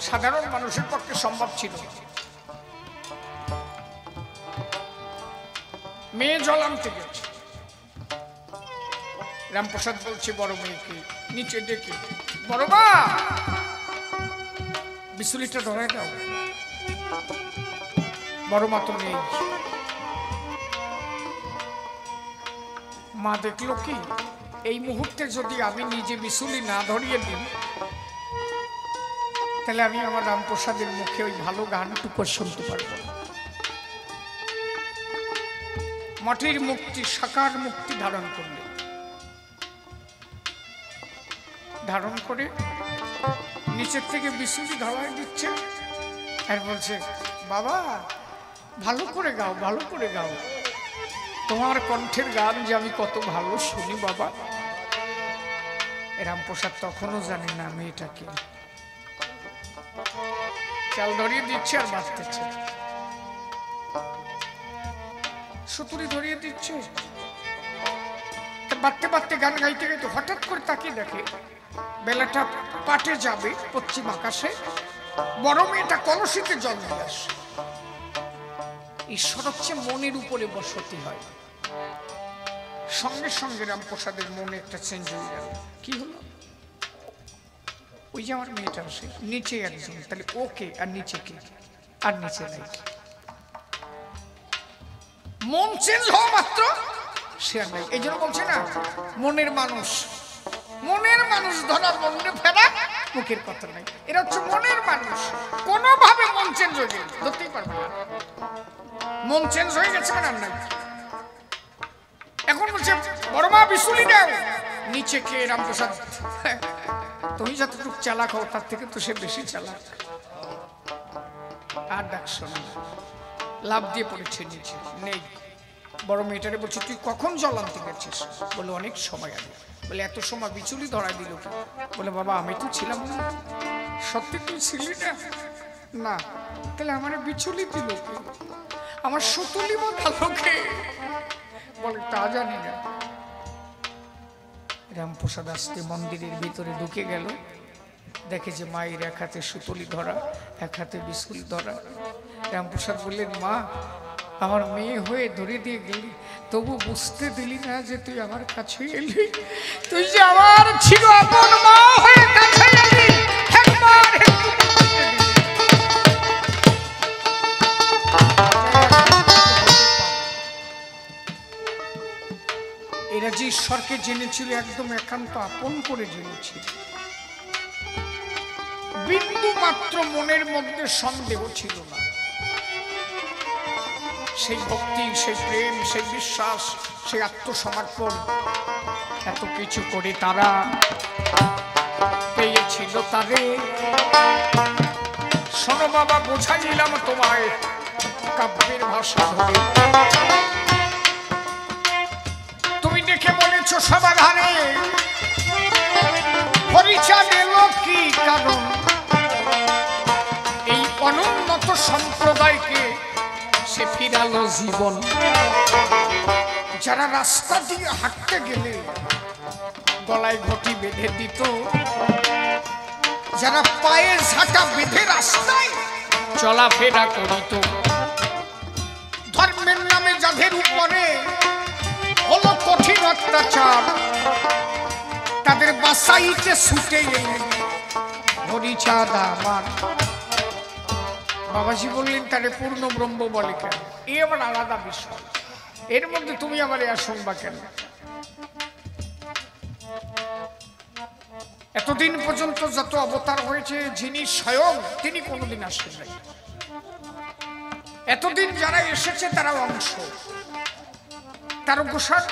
সাধারণ মানুষের পক্ষে সম্ভব ছিল। মেয়ে জল আনতে গেছে, রামপ্রসাদ বলছে বড় মেয়েকে নিচে ডেকে, বড় মা বিচুলিটা ধরে দাও। বড় মা তো নেই। মা দেখলো কি এই মুহূর্তে যদি আমি নিজে বিচুলি না ধরিয়ে দিই তাহলে আমি আমার রামপ্রসাদের মুখে ওই ভালো গানটুকু শুনতে পারবো। মঠের মুক্তি সাকার মুক্তি ধারণ করলে, ধারণ করে নিচের থেকে বিচুলি ধরায় দিচ্ছে আর বলছে বাবা ভালো করে গাও, ভালো করে গাও, তোমার কণ্ঠের গান যে আমি কত ভালো শুনি বাবা। রামপ্রসাদ তখনও জানি না আমি এটাকে চাল ধরিয়ে দিচ্ছে আর বাঁচতেছে, সুতুলি ধরিয়ে দিচ্ছে। বাঁধতে বাঁধতে গান গাইতে গাইতে হঠাৎ করে তাকিয়ে দেখে বেলাটা পাটে যাবে পশ্চিম আকাশে, বড় মেয়েটা কলসিতে জল নিয়ে আসে। ঈশ্বর হচ্ছে মনের উপরে বসতি হয়। সঙ্গে সঙ্গে রামপ্রসাদের মনে একটা চেঞ্জ হয়ে গেল। কি হলো? ওই যে আমার মেয়েটা আসে, নিচে একজন, তাহলে ওকে আর নিচে কে? আর নিচে নাই। মন চেঞ্জ হওয়া মাত্র সে আর নাই। এই জন্য বলছে না মনের মানুষ, মনের মানুষ ধরা মনে ফেরা মুখের কথা নাই। এরা হচ্ছে মনের মানুষ, কোনোভাবে মন চেঞ্জ হয়ে গেল ধরতেই পারবে না। মন চেঞ্জ হয়ে গেছে মানে আর নাই। এখন বলছে বড় মা বিচুলি দাও। নিচে কে? রামপ্রসাদ। তুমি যতটুকু চালাক হও তার থেকে তো সে বেশি চালাক। আর ডাক শোনা, লাভ দিয়ে পড়েছে নিচে, নেই। বড় মেয়েটারে বলছে তুই কখন জল আনতে গেছিস? বলে অনেক সময় আগে। বলে এত সময় বিচুলি ধরা দিল কি? বলে বাবা আমি তো ছিলাম না। সত্যি তুই ছিলি না? না। তাহলে আমার বিচুলি দিল কি? আমার সুতুলি বাঁধালো কে? বলে তা জানি না। রামপ্রসাদ আসতে মন্দিরের ভিতরে ঢুকে গেল, দেখে যে মায়ের এক হাতে সুতুলি ধরা, এক হাতে বিচুলি ধরা। রামপ্রসাদ বললেন মা আমার মেয়ে হয়ে ধরে দিয়ে গেলি, তবু বুঝতে দিলি না যে তুই আমার কাছে এলি, তুই যে আমার ছিল আপন মা হয়ে কাছে এলি। এরা যে ঈশ্বরকে জেনেছিল একদম একান্ত আপন করে জেনেছিল, বিন্দু মাত্র মনের মধ্যে সন্দেহ ছিল না। সেই ভক্তি, সেই প্রেম, সেই বিশ্বাস, সেই আত্মসমর্পণ, এত কিছু করে তারা পেয়েছিল তারে। শোনো বাবা, বোঝাইলাম তোমায় কাব্যের ভাষা ধরে। তুমি দেখে বলেছো সমাধানে হরিচাঁদ এলো কি কারণ? এই অনুন্নত সম্প্রদায়কে সে ফিরালো জীবন। যারা রাস্তা দিয়ে হাঁটতে গেলে গলায় ঘটি বেঁধে দিত, যারা পায়ে ঝাঁটা বেঁধে রাস্তায় চলাফেরা করিত, ধর্মের নামে যাদের উপরে হলো কঠিন অত্যাচার, তাদের বাসাইতে ছুটে এলেন হরিচাঁদ আমার। বাবাজি বললেন তারে পূর্ণ ব্রহ্ম বলে কেন? এ আবার আলাদা বিষয়, এর মধ্যে তুমি আবার এ শুনবা কেন? এতদিন পর্যন্ত যত অবতার হয়েছে, যিনি স্বয়ং তিনি কোনোদিন আসেন নাই। এতদিন যারা এসেছে তারা অংশ। তারকেশ্বর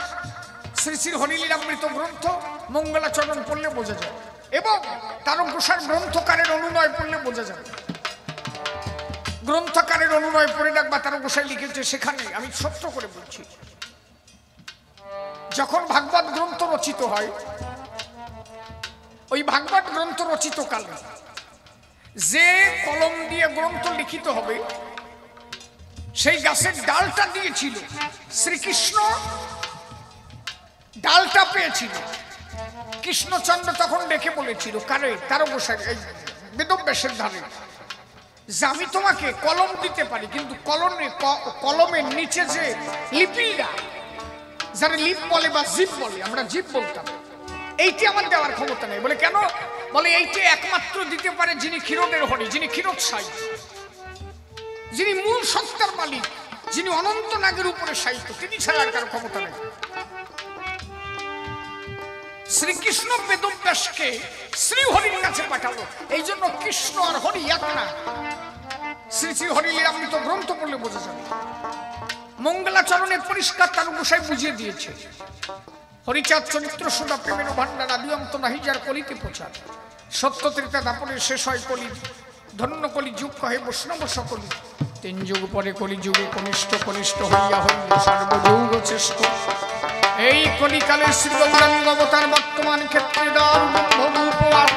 শ্রী শ্রী হরিলীলামৃত গ্রন্থ মঙ্গলাচরণ পড়লে বোঝা যায়, এবং তারকেশ্বর গ্রন্থকারের অনুনয় পড়লে বোঝা যায়। গ্রন্থকারের অনুনয় পড়ে ডাকবা তারকেশ্বর লিখেছে, সেখানে আমি সত্য করে বলছি, যখন ভাগবত গ্রন্থ রচিত হয়, ওই ভাগবত গ্রন্থ রচিত কালে যে কলম দিয়ে গ্রন্থ লিখিত হবে, সেই গাছের ডালটা দিয়েছিল শ্রীকৃষ্ণ, ডালটা পেয়েছিল কৃষ্ণচন্দ্র। তখন ডেকে বলেছিল কারে? তারকেশ্বর, এই বেদব্যাসের ধারে, যে আমি তোমাকে কলম দিতে পারি, কিন্তু কলমের নিচে যে লিপিরা, যারা লিপ বলে বা জিপ বলে, আমরা জিপ বলতাম, এইটি আমার দেওয়ার ক্ষমতা নেই। বলে কেন? বলে এইটি একমাত্র দিতে পারে যিনি ক্ষীরোদের হরি, যিনি ক্ষীরোৎসাহী, যিনি মূল সত্তার মালিক, যিনি অনন্ত নাগের উপরে সাহিত্য, তিনি ছাড়া আর কারো ক্ষমতা নেই। শ্রীকৃষ্ণ বেদব্যাসকে শ্রী হরির কাছে পাঠালো, এই জন্য কৃষ্ণ আর হরি এক না। শ্রী শ্রী হরিলীলামৃত গ্রন্থ পড়লে বোঝা যাবে। মঙ্গলাচরণে পরিষ্কার তারকেশ্বর বুঝিয়ে দিয়েছে, হরিচাঁদ চরিত্র সুধা প্রেমের ভান্ডার, আদি অন্ত নাহি যার কলিতে প্রচার। সত্য ত্রেতা দাপরে শেষ হয় কলি, ধন্য কলি যুগ কহে বৈষ্ণব সকলি। 3 যুগ পরে কলি যুগে কনিষ্ঠ কনিষ্ঠ হইয়া হইল সর্বযুগ শ্রেষ্ঠ। এই কলিকালে শ্রী গৌরাঙ্গ অবতার বর্তমান ক্ষেত্রে উপহার।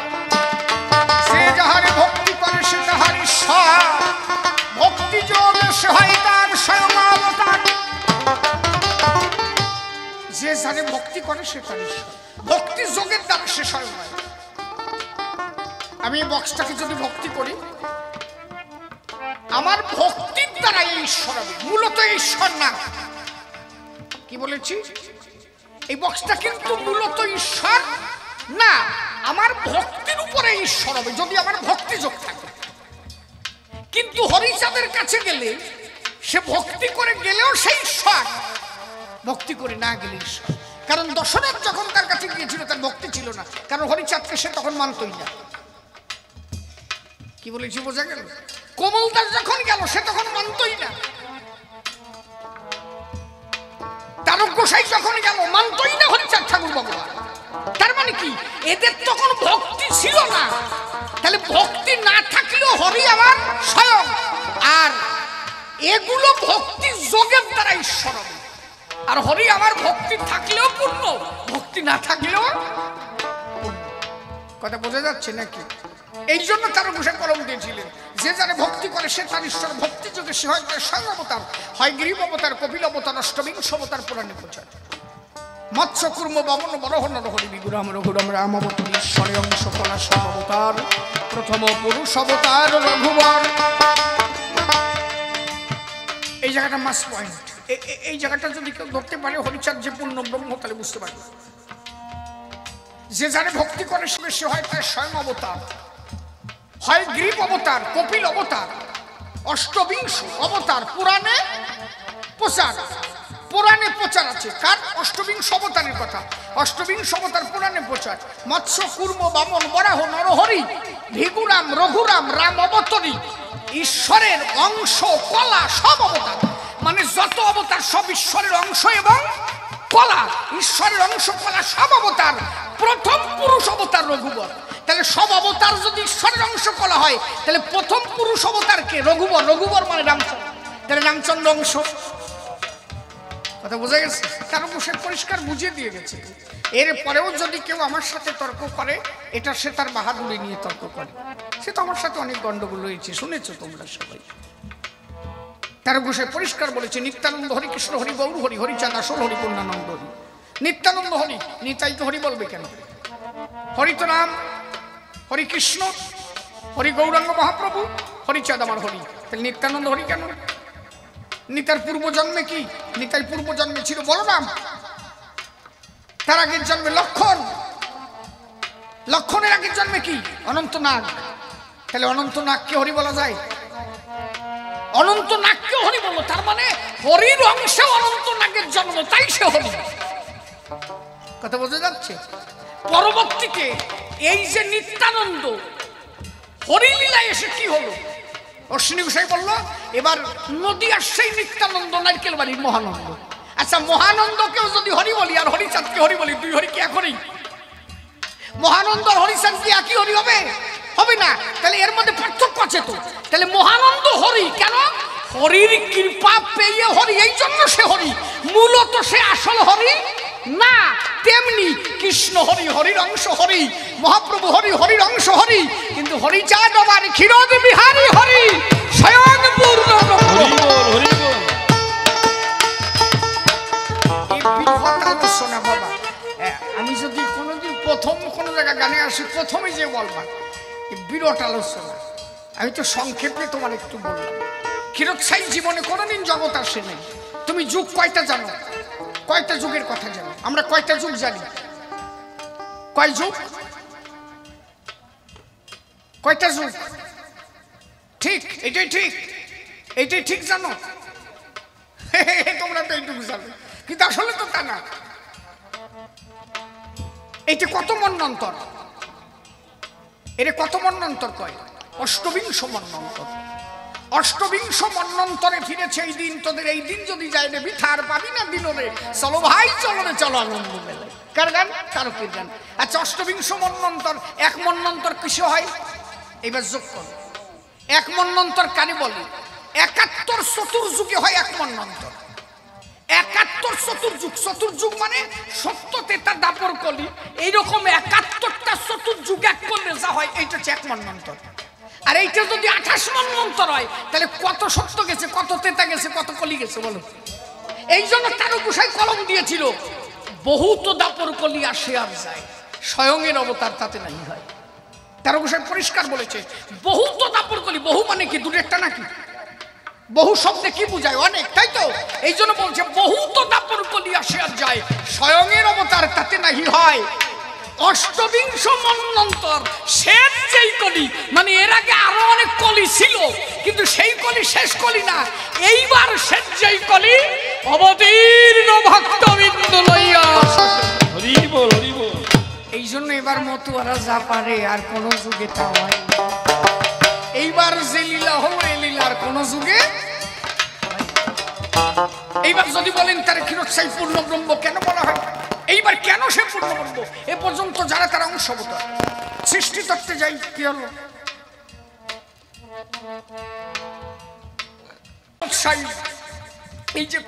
সে যাহারে ভক্তি করে সে তাহার ঈশ্বর, ভক্তি যোগ সে হয় তার স্বয়ং অবতার। যে যারে ভক্তি করে সে তার ঈশ্বর, ভক্তি যোগের দ্বারা সে স্বয়ং হয়। আমি বক্সটাকে যদি ভক্তি করি, আমার ভক্তির দ্বারা এই ঈশ্বর হবে, মূলত ঈশ্বর না। কি বলেছি? এই বক্সটা কিন্তু মূলত ঈশ্বর না, আমার ভক্তির উপরে ঈশ্বর হবে, যদি আমার ভক্তি যোগ থাকে। কিন্তু হরিচাঁদের কাছে গেলে সে ভক্তি করে গেলেও সেই ঈশ্বর, ভক্তি করে না গেলে ঈশ্বর। কারণ দশরথ যখন তার কাছে গিয়েছিল তার ভক্তি ছিল না, কারণ হরিচাঁদকে সে তখন মানতই না। কি বলেছি বোঝা গেল? কোমলদাস যখন গেল সে তখন মানতই না। তারকেশ্বর যখন গেল মানতই না হরিচাঁদ ঠাকুর ভগবান। তার মানে কি? এদের তখন ভক্তি ছিল না। তাহলে ভক্তি না থাকলেও হরি আমার স্বয়ং, আর এগুলো ভক্তি যোগের দ্বারা ঈশ্বর হবে। আর হরি আমার ভক্তি থাকলেও পূর্ণ, ভক্তি না থাকলেও। কথা বোঝা যাচ্ছে নাকি? এই জন্য তারকেশ্বর কলম দিয়েছিলেন, যে যারা ভক্তি করে সে তার ঈশ্বর। ভক্তি যোগে সে হয় স্বয়ং অবতার, হয় গ্রীব অবতার, কপিল অবতার, অষ্টবিংশ অবতার পুরাণে প্রচার। মৎস্য কুর্ম বামন বরহ নরহরি বিগুরাম রঘুরাম রাম অবতার, ঈশ্বরে অংশ কলা সব অবতার, প্রথম পুরুষ অবতার রঘুবর। এই জায়গাটা মাস পয়েন্ট। এই জায়গাটা যদি কেউ ধরতে পারে হরিচাঁদ যে পূর্ণ ব্রহ্ম, তাহলে বুঝতে পারবে যে যারা ভক্তি করে সে হয় তার স্বয়ং অবতার, হয় গ্রীব অবতার, কপিল অবতার, অষ্টবিংশ অবতার পুরাণে প্রচার। পুরাণে প্রচার আছে কার? অষ্টবিংশ অবতারের কথা। অষ্টবিংশ অবতার পুরাণে প্রচার। মৎস্য কুর্ম বামন বরাহ নরহরি ভিগুরাম রঘুরাম রাম অবতরী, ঈশ্বরের অংশ কলা সব অবতার। মানে যত অবতার সব ঈশ্বরের অংশ এবং কলা, ঈশ্বরের অংশ কলা সব অবতার। প্রথম পুরুষ অবতার রঘুবর। তাহলে সব অবতার যদি ঈশ্বরের অংশ কলা হয়, তাহলে প্রথম পুরুষ অবতার কে? রঘুবর। রঘুবর মানে রামচন্দ্র। তাহলে রামচন্দ্র অংশ। কথা বোঝা গেছে? তার উপর সে পরিষ্কার বুঝিয়ে দিয়ে গেছে। এরপরেও যদি কেউ আমার সাথে তর্ক করে, এটা সে তার বাহাদুরি নিয়ে তর্ক করে। সে তো আমার সাথে অনেক গন্ডগোল হয়েছে, শুনেছো তোমরা সবাই। তার উপর সে পরিষ্কার বলেছে, নিত্যানন্দ হরি, কৃষ্ণ হরি, গৌর হরি, হরিচাঁদ আসল হরি, পূর্ণানন্দ হরি। নিত্যানন্দ হরি, নিতাইকে হরি বলবে কেন? হরি তো নাম, হরি কৃষ্ণ, হরি গৌরাঙ্গ মহাপ্রভু, হরিচাঁদ আমার হরি। তাহলে নিত্যানন্দ হরি কেন? নিতার পূর্বজন্মে কি? নিতাই পূর্বজন্মে ছিল বলরাম, তার আগের জন্মে লক্ষণ, লক্ষণের আগের জন্মে কি? অনন্ত নাগ। তাহলে অনন্ত নাগকে হরি বলা যায়? অনন্ত নাগকে হরি বলো, তার মানে হরির অংশে অনন্ত নাগের জন্ম, তাই সে হরি। কথা বোঝা যাচ্ছে? পরবর্তীতে এই যে নিত্যানন্দ হরিলীলায় এসে কি হলো? অশ্বিনী গোসাই বলল, এবার নদী আসছেই নিত্যানন্দ নারকেল বাড়ির মহানন্দ। আচ্ছা, মহানন্দকেও যদি হরি বলি আর হরিচাঁদকে হরি বলি, দুই হরি কি এক হরি? মহানন্দ আর হরিচাঁদ কি একই হরি হবে? হবে না। তাহলে এর মধ্যে পার্থক্য আছে তো। তাহলে মহানন্দ হরি কেন? হরির কৃপা পেয়ে হরি, এই জন্য সে হরি। মূলত সে আসল হরি না। তেমনি কৃষ্ণ হরি, হরির অংশ হরি, মহাপ্রভু হরি, হরির অংশ হরি। কিন্তু হরিচাঁদ আবার ক্ষীরদ বিহারী হরি, স্বয়ং পূর্ণ ব্রহ্ম। শোনা বাবা, আমি যদি কোনোদিন প্রথম কোনো জায়গায় গানে আসি, প্রথমে যে বলবা বিরাট আলোচনা। আমি তো সংক্ষেপে তোমার একটু বললাম। ক্ষীরোদসাই জীবনে কোনোদিন জগৎ আসে নাই। তুমি যুগ কয়টা জানো? কয়টা যুগের কথা জানো? আমরা কয়টা যুগ জানি? কয় যুগ? কয়টা যুগ? ঠিক, এটাই ঠিক, এটাই ঠিক জানো। তোমরা তো এইটুকু জানো, কিন্তু আসলে তো তা না। এইটা কত মন্বন্তর? এর কত মন্বন্তর কয়? অষ্টবিংশ মন্বন্তর। অষ্টবিংশ মন্বন্তরে ফিরেছে এই দিন। তোদের এই দিন যদি যায় রে বিথার পাবি না দিন রে। চলো ভাই চলো রে, চলো আনন্দ মেলে। কার গান? তারকের গান। আচ্ছা, অষ্টবিংশ মন্বন্তর, এক মন্বন্তর কিসে হয়? এবার যোগ কর। এক মন্বন্তর কানে বলে 71 চতুর্যুগে হয় এক মন্বন্তর। 71 চতুর্যুগ। চতুর্যুগ মানে 70 তেতা দাপর কলি, এইরকম 71টা চতুর্যুগ এক করলে যা হয়, এইটা হচ্ছে এক মন্বন্তর। আর এইটা যদি 28 মন্বন্তর হয়, তাহলে কত সত্য গেছে, কত তেতা গেছে, কত কলি গেছে বলো। এই জন্য তারকেশ্বর কলম দিয়েছিল, বহুত দাপর কলি আসে আর যায়, স্বয়ংের অবতার তাতে নাই হয়। তারকেশ্বর পরিষ্কার বলেছে, বহুত দাপর কলি। বহু মানে কি? দুটো একটা নাকি? বহু শব্দে কি বুঝায়? অনেক, তাই তো? এই জন্য বলছে বহুত দাপর কলি আসে আর যায়, স্বয়ংের অবতার তাতে নাহি হয়। অষ্টবিংশ মন্বন্তর শেষ যেই কলি, মানে এর আগে আরো অনেক কলি ছিল, কিন্তু সেই কলি শেষ কলি না। এইবার শেষ যেই কলি, অবতীর্ণ ভক্তবৃন্দ লইয়া হরি বল, হরি বল। এই জন্য এবার মতুয়ারা যা পারে আর কোন যুগে তা হয়। এইবার যে লীলা হলো, এই লীলার কোন যুগে। এইবার যদি বলেন তার ক্ষীরোদসাই পূর্ণ ব্রহ্ম কেন বলা হয়? এইবার কেন সে পূর্ণ ব্রহ্ম? এ পর্যন্ত যারা তারা অংশবতার। সৃষ্টি তত্ত্বে যাই, কি হলো? এই যে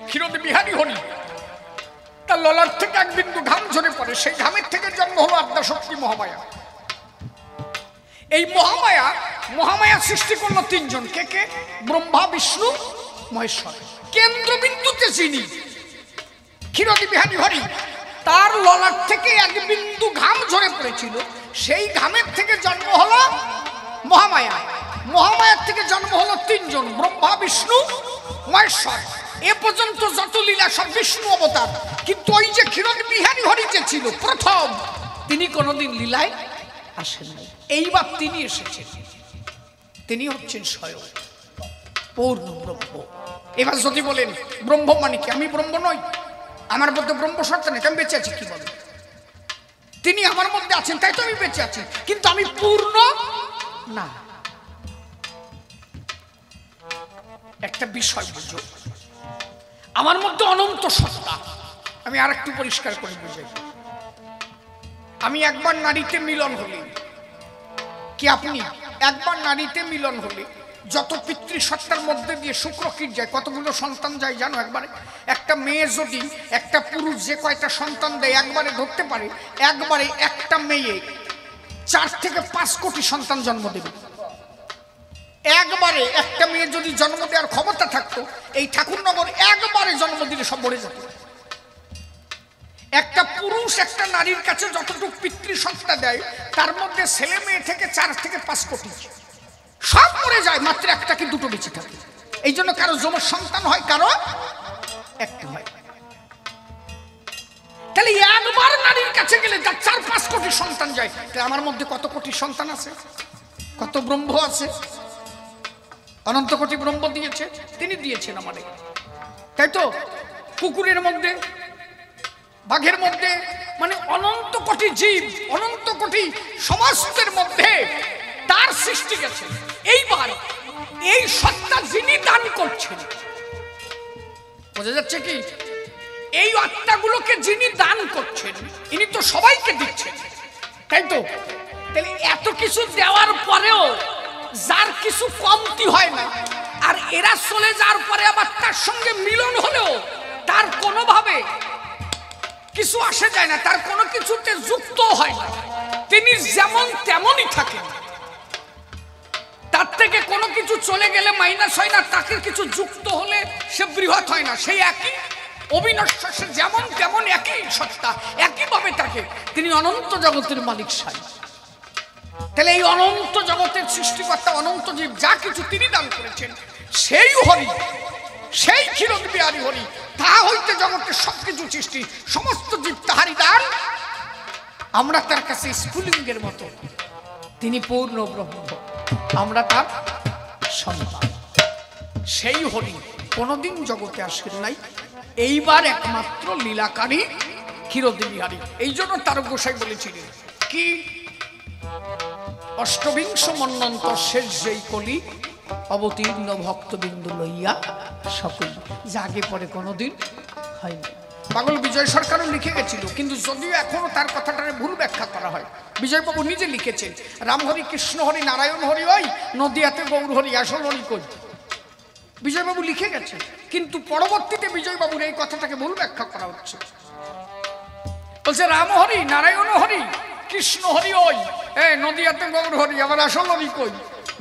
ক্ষীরদ বিহারী হরি, তার ললাট থেকে এক বিন্দু ঘাম ঝরে পড়ে, সেই ঘামের থেকে জন্ম হলো আদ্যাশক্তি মহামায়া। এই মহামায়া, মহামায়া সৃষ্টি করলো তিনজন। কে কে? ব্রহ্মা, বিষ্ণু, মহেশ্বর। কেন্দ্রবিন্দুতে যিনি ক্ষীরদ বিহারী হরি, তার ললাট থেকে এক বিন্দু ঘাম ঝরে পড়েছিল, সেই ঘামের থেকে জন্ম হলো মহামায়া। মহামায়ার থেকে জন্ম হলো তিনজন, ব্রহ্মা, বিষ্ণু, মহেশ্বর। এ পর্যন্ত যত লীলা সব বিষ্ণু অবতার। কিন্তু ওই যে ক্ষীরদ বিহারী হরি যে ছিল প্রথম, তিনি কোনোদিন লীলায় আসেন নাই। এইবার তিনি এসেছেন, তিনি হচ্ছেন স্বয়ং পূর্ণ ব্রহ্ম। এবার যদি বলেন ব্রহ্ম মানে কি? আমি ব্রহ্ম নই, আমার মধ্যে ব্রহ্ম সত্তা নেই, আমি বেঁচে আছি কি বলেন? তিনি আমার মধ্যে আছেন, তাই তো আমি বেঁচে আছি, কিন্তু আমি পূর্ণ না। একটা বিষয় বুঝো, আমার মধ্যে অনন্ত সত্তা। আমি আর একটু পরিষ্কার করে বুঝাই। আমি একবার নারীতে মিলন হলে, কি আপনি একবার নারীতে মিলন হলে যত পিতৃসত্তার মধ্যে দিয়ে শুক্রকীট যায়, কতগুলো সন্তান যায় জানো? একবারে একটা মেয়ে যদি একটা পুরুষ যে কয়টা সন্তান দেয় একবারে ধরতে পারে, একবারে একটা মেয়ে 4 থেকে 5 কোটি সন্তান জন্ম দেবে। একবারে একটা মেয়ে যদি জন্ম দেওয়ার ক্ষমতা থাকতো, এই ঠাকুরনগর একবারে জন্ম দিলে সব মরে যেত। একটা পুরুষ একটা নারীর কাছে যতটুকু পিতৃসত্তা দেয়, তার মধ্যে ছেলে মেয়ে থেকে 4 থেকে 5 কোটি সব মরে যায়, মাত্র একটা কি দুটো বেঁচে থাকে। এই জন্য কারো যমজ সন্তান হয়, কারো একটা হয়। তাহলে একবার নারীর কাছে গেলে তার 4-5 কোটি সন্তান যায়। তাহলে আমার মধ্যে কত কোটি সন্তান আছে, কত ব্রহ্ম আছে? অনন্ত কোটি ব্রহ্ম দিয়েছে, তিনি দিয়েছেন আমাদের, তাই তো? কুকুরের মধ্যে, বাঘের মধ্যে, মানে অনন্ত কোটি জীব, অনন্ত কোটি সমস্তের মধ্যে তার সৃষ্টি গেছে। এইবার এই সত্তা যিনি দান করছেন, বোঝা যাচ্ছে কি? এই আত্মাগুলোকে যিনি দান করছেন, ইনি তো সবাইকে দিচ্ছেন, তাই তো? তাহলে এত কিছু দেওয়ার পরেও যার কিছু কমতি হয় না, আর এরা চলে যাওয়ার পরে আবার তার সঙ্গে মিলন হলেও তার কোনোভাবে কিছু আসে যায় না, তার কোনো কিছুতে যুক্ত হয় না। তিনি যেমন তেমনই থাকেন। তার থেকে কোনো কিছু চলে গেলে মাইনাস হয় না, তাকে কিছু যুক্ত হলে সে বৃহৎ হয় না। সেই একই অবিনশ্বর, সে যেমন তেমন একই সত্তা, একইভাবে থাকে। তিনি অনন্ত জগতের মালিক সাই। তাহলে এই অনন্ত জগতের সৃষ্টিকর্তা, অনন্ত জীব যা কিছু তিনি দান করেছেন, সেই হরি, সেই ক্ষীরোদ বিহারী হরি, তাহা হইতে জগতের সবকিছু সৃষ্টি, সমস্ত জীব তাহারই দান। আমরা তার কাছে স্ফুলিঙ্গের মতো, তিনি পূর্ণ ব্রহ্ম, আমরা তার সন্তান। সেই হরি কোনদিন জগতে আসেন নাই, এইবার একমাত্র লীলাকারী ক্ষীরোদ বিহারী। এই জন্য তার গোসাই বলেছিলেন কি, অষ্টবিংশ মন্বন্ত শেষ যেই কলি, অবতীর্ণ ভক্তবিন্দু লইয়া সকল, জাগে পরে কোনোদিন হয়নি। পাগল বিজয় সরকারও লিখে গেছিল, কিন্তু যদিও এখনো তার কথাটারে ভুল ব্যাখ্যা করা হয়। বিজয়বাবু নিজে লিখেছেন, রামহরি, কৃষ্ণ হরি, নারায়ণ হরি ওই, নদিয়াতে গৌর হরি, আসল হরি কই। বিজয়বাবু লিখে গেছে, কিন্তু পরবর্তীতে বিজয়বাবুর এই কথাটাকে ভুল ব্যাখ্যা করা হচ্ছে। বলছে রাম হরি, নারায়ণ হরি, কৃষ্ণ হরি ওই, নদিয়াতে গৌর হরি, আবার আসল হরি কই,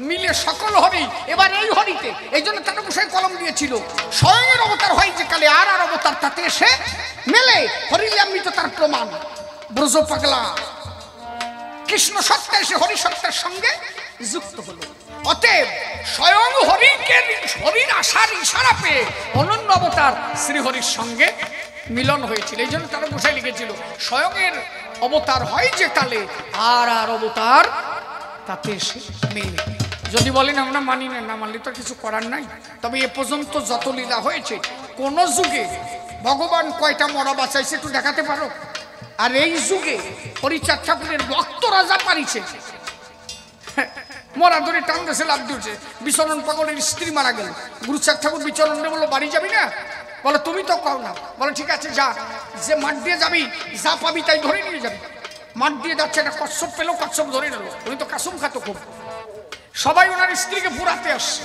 মিলে সকল হরি। এবার এই হরিতে, এই জন্য তার গোসাই কলম দিয়েছিল, স্বয়ংয়ের অবতার হয় যে কালে, আর অবতার তাতে এসে মেলে, হরিলামৃত তার প্রমাণ। ব্রজ পাগলা কৃষ্ণ সত্তা এসে হরি সত্তার সঙ্গে যুক্ত হলো। অতএব স্বয়ং হরিকে, হরির আশার ইশারা পেয়ে অনন্য অবতার শ্রীহরির সঙ্গে মিলন হয়েছিল। এই জন্য তারা গোসাই লিখেছিল, স্বয়ংয়ের অবতার হয় যে কালে, আর অবতার তাতে এসে মেলে। যদি বলেন আমরা মানি না, না মানলে তো কিছু করার নাই। তবে এ পর্যন্ত যত লীলা হয়েছে, কোন যুগে ভগবান কয়টা মরা বাঁচাইছে একটু দেখাতে পারো? আর এই যুগে হরিচাঁদ ঠাকুরের ভক্ত রাজা পারিছে, মরা ধরে টান দেশে লাভ দিয়েছে। বিচরণ পাগলের স্ত্রী মারা গেল, গুরুচাঁদ ঠাকুর বিচরণে বললো বাড়ি যাবি না? বলে তুমি তো কও না। বলে ঠিক আছে যা, যে মাঠ দিয়ে যাবি, যা পাবি তাই ধরে নিয়ে যাবি। মাঠ দিয়ে যাচ্ছে, একটা কচ্ছপ পেলো, কচ্ছপ ধরে নিল। উনি তো কাসুম খাতো খুব, সবাই ওনার স্ত্রীকে পুরাতে আসছে।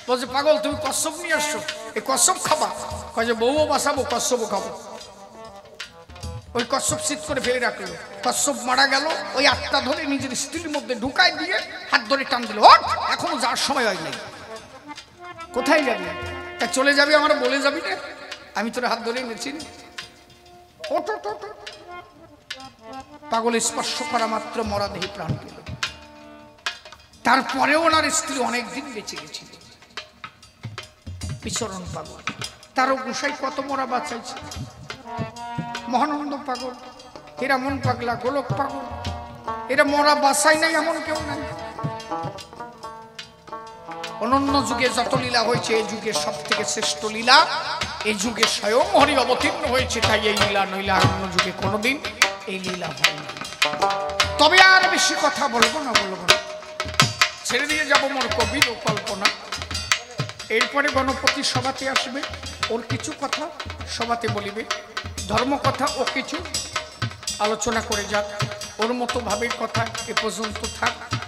বলছে পাগল তুমি কচ্ছপ নিয়ে আসছো, এই কচ্ছপ খাবা? কয় যে বউও বাঁচাবো, কচ্ছপও খাবো। ওই কচ্ছপ শীত করে ফেলে রাখলো, কচ্ছপ মারা গেল। ওই আত্মা ধরে নিজের স্ত্রীর মধ্যে ঢুকাই দিয়ে হাত ধরে টান দিল, এখনো যাওয়ার সময় হয় নাই। কোথায় যাবি? তা চলে যাবি, আমার বলে যাবি না, আমি তোর হাত ধরে এনেছি। পাগল স্পর্শ করা মাত্র মরা দেহে প্রাণ পেল। তারপরেও ওনার স্ত্রী অনেকদিন বেঁচে গেছিল। বিচরণ পাগল, তারও গোসাই কত মরা বাঁচাইছে। মহানন্দ পাগল, হীরামন পাগলা, গোলক পাগল, এরা মরা বাঁচাই নাই এমন কেউ নাই। অনন্য যুগে যত লীলা হয়েছে, এই যুগের সব থেকে শ্রেষ্ঠ লীলা এই যুগে স্বয়ং হরি অবতীর্ণ হয়েছে। তাই এই লীলা নইলে আর অন্য যুগে কোনোদিন এই লীলা হয়নি। তবে আর বেশি কথা বলবো না, ছেড়ে দিয়ে যাবো মোর কবির ও কল্পনা। এরপরে গণপতি সভাতে আসবে, ওর কিছু কথা সভাতে বলিবে, ধর্ম কথা ও কিছু আলোচনা করে যাক, ওর মতো ভাবের কথা এ পর্যন্ত থাক।